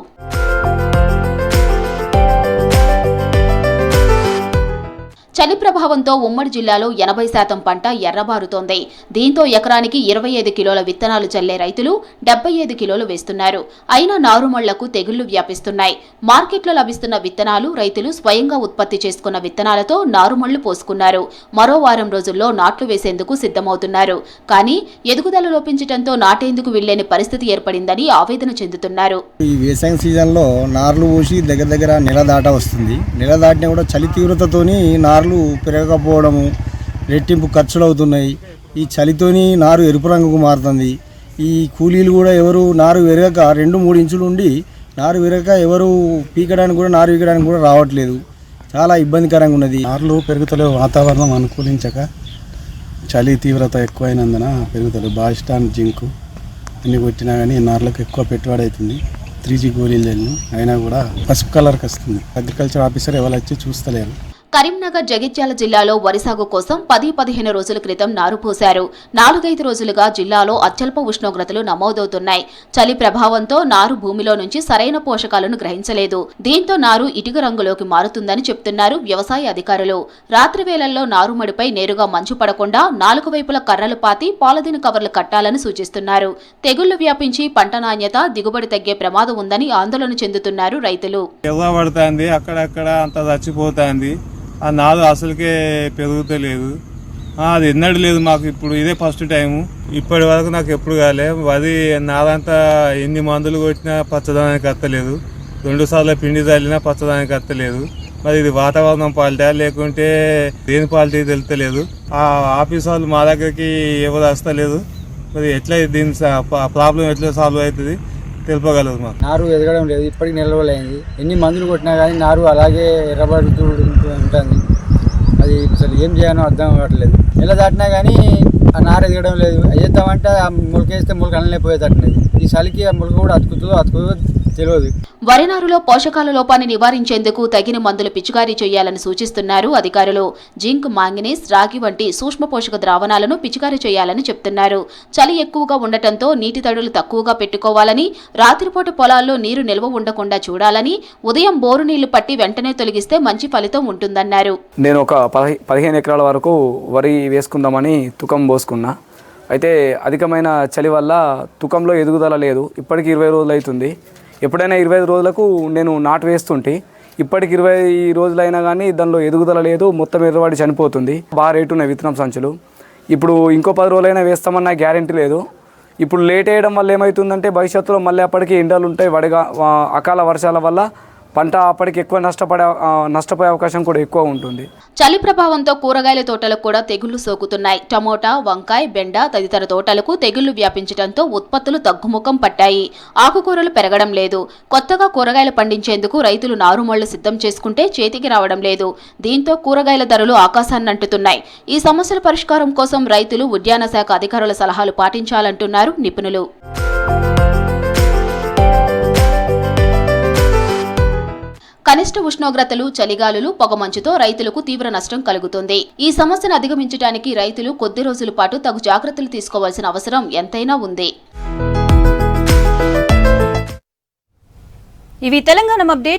చలి ప్రభావంతో ఉమ్మడి జిల్లాలో 80% పంట ఎర్రబారుతోంది. దీంతో ఎకరానికి 25 కిలోల విత్తనాలు చల్లే రైతులు 75 కిలోలు వేస్తున్నారు. అయినా నారుమళ్లకు తెగుళ్లు వ్యాపిస్తున్నాయి. మార్కెట్లో లభిస్తున్న విత్తనాలు రైతులు స్వయంగా ఉత్పత్తి చేసుకున్న విత్తనాలతో నారుమళ్లు పోసుకున్నారు. మరో వారం రోజుల్లో నాట్లు వేసేందుకు సిద్ధమవుతున్నారు. కానీ ఎదుగుదల లోపించడంతో నాటేందుకు వెళ్లేని పరిస్థితి ఏర్పడిందని ఆవేదన చెందుతున్నారు. ఈ వేసంగి సీజన్లో నార్లు పోసి దగ్గర నెల దాట వస్తుంది. నెల దాటినా కూడా చలి తీవ్రతతోని నార్లు పెరగకపోవడము, రెట్టింపు ఖర్చులు అవుతున్నాయి. ఈ చలితోని నారు ఎరుపు రంగుకు మారుతుంది. ఈ కూలీలు కూడా ఎవరు నారు విరగక 2-3 ఇంచులు ఉండి నారు విరగక ఎవరు పీకడానికి కూడా నారు పీకడానికి కూడా రావట్లేదు. చాలా ఇబ్బందికరంగా ఉన్నది. నార్లు పెరుగుతలేవు, వాతావరణం అనుకూలించక చలి తీవ్రత ఎక్కువైనందున పెరుగుతలేవు. బాయిస్టాన్ జింకు అన్ని కొట్టినా కానీ నార్లకు ఎక్కువ పెట్టుబడి అవుతుంది. 3G గోళీలు అయినా కూడా పసుపు కలర్కి వస్తుంది. అగ్రికల్చర్ ఆఫీసర్ ఎవరు వచ్చి చూస్తలేరు. కరీంనగర్ జగిత్యాల జిల్లాలో వరి సాగు కోసం 10-15 రోజుల క్రితం నారు పోశారు. 4-5 రోజులుగా జిల్లాలో అత్యల్ప ఉష్ణోగ్రతలు నమోదవుతున్నాయి. చలి ప్రభావంతో నారు భూమిలో నుంచి సరైన పోషకాలను గ్రహించలేదు. దీంతో నారు ఇటుక రంగులోకి మారుతుందని చెప్తున్నారు వ్యవసాయ అధికారులు. రాత్రి వేళల్లో నారుమడిపై నేరుగా మంచు పడకుండా 4 వైపుల కర్రలు పాతి పాలిథిన్ కవర్లు కట్టాలని సూచిస్తున్నారు. తెగుళ్లు వ్యాపించి పంట నాణ్యత, దిగుబడి తగ్గే ప్రమాదం ఉందని ఆందోళన చెందుతున్నారు రైతులు. అక్కడక్కడ అంత చచ్చిపోతుంది. ఆ నారు అసలుకే పెరుగుతలేదు. అది ఎన్నడూ లేదు మాకు. ఇప్పుడు ఇదే ఫస్ట్ టైము. ఇప్పటి వరకు నాకు ఎప్పుడు కాలే. అది నారంతా ఎన్ని మందులు కొట్టినా పచ్చదనానికి అత్తలేదు. 2 సార్లు పిండి చల్లినా పచ్చదనానికి అత్తలేదు. మరి ఇది వాతావరణం పాలిటా లేకుంటే దేని పాలిటీ తెలుస్తలేదు. ఆ ఆఫీస్ వాళ్ళు మా దగ్గరికి ఎవరు వస్తలేదు. మరి ఎట్లా దీని ప్రాబ్లం ఎట్లా సాల్వ్ అవుతుంది తెలుపగలదు. మాకు నారు ఎదగడం లేదు. ఇప్పటికి నెల రోజులు అయింది. ఎన్ని మందులు కొట్టినా కానీ నారు అలాగే ఎర్రబడుతూ ఉంటుంది. అది అసలు ఏం చేయాలో అర్థం అవ్వట్లేదు. నెల దాటినా కానీ ఆ నారు ఎదగడం లేదు. వేద్దామంటే ఆ మొలకేస్తే మొలక అనలేకపోయేటట్టున్నది. ఈ చలికి ఆ మొలక కూడా అతుకుతుందో తెలియదు. వరి నారులో పోషకాల లోపాన్ని నివారించేందుకు తగిన మందులు పిచికారీ చేయాలని సూచిస్తున్నారు అధికారులు. జింక్, మాంగనీస్, రాగి వంటి సూక్ష్మ పోషక ద్రావణాలను పిచికారీ చేయాలని చెప్తున్నారు. చలి ఎక్కువగా ఉండటంతో నీటి తడులు తక్కువగా పెట్టుకోవాలని, రాత్రిపూట పొలాల్లో నీరు నిల్వ ఉండకుండా చూడాలని, ఉదయం బోరు నీళ్లు పట్టి వెంటనే తొలగిస్తే మంచి ఫలితం ఉంటుందన్నారు. నేను ఒక 15 ఎకరాల వరకు వరి వేసుకుందామని తుకం పోసుకున్నా. అయితే అధికమైన చలి వల్ల తుకంలో ఎదుగుదల లేదు. ఇప్పటికి 20 రోజులు అవుతుంది. ఎప్పుడైనా 25 రోజులకు నేను నాటు వేస్తుంటే ఇప్పటికి 20 రోజులైనా కానీ దానిలో ఎదుగుదల లేదు. మొత్తం ఎర్రవాడి చనిపోతుంది. బాగా రేటు ఉన్నాయి విత్తనం సంచులు. ఇప్పుడు ఇంకో 10 రోజులైనా వేస్తామన్న గ్యారెంటీ లేదు. ఇప్పుడు లేట్ వేయడం వల్ల ఏమవుతుందంటే భవిష్యత్తులో మళ్ళీ అప్పటికి ఎండలు ఉంటాయి. అకాల వర్షాల వల్ల పంట అప్పటికి ఎక్కువ నష్టపోయే అవకాశం కూడా ఎక్కువ ఉంటుంది. చలి ప్రభావంతో కూరగాయల తోటలకు కూడా తెగుళ్లు సోకుతున్నాయి. టమోటా, వంకాయ, బెండ తదితర తోటలకు తెగుళ్లు వ్యాపించడంతో ఉత్పత్తులు తగ్గుముఖం పట్టాయి. ఆకుకూరలు పెరగడం లేదు. కొత్తగా కూరగాయలు పండించేందుకు రైతులు నారుమళ్లు సిద్ధం చేసుకుంటే చేతికి రావడం లేదు. దీంతో కూరగాయల ధరలు ఆకాశాన్నంటుతున్నాయి. ఈ సమస్యల పరిష్కారం కోసం రైతులు ఉద్యాన శాఖ అధికారుల సలహాలు పాటించాలంటున్నారు నిపుణులు. కనిష్ట ఉష్ణోగ్రతలు, చలిగాలులు, పొగమంచుతో రైతులకు తీవ్ర నష్టం కలుగుతుంది. ఈ సమస్యను అధిగమించడానికి రైతులు కొద్ది రోజుల పాటు తగు జాగ్రత్తలు తీసుకోవాల్సిన అవసరం ఎంతైనా ఉంది. ఇవి తెలంగాణ అప్డేట్.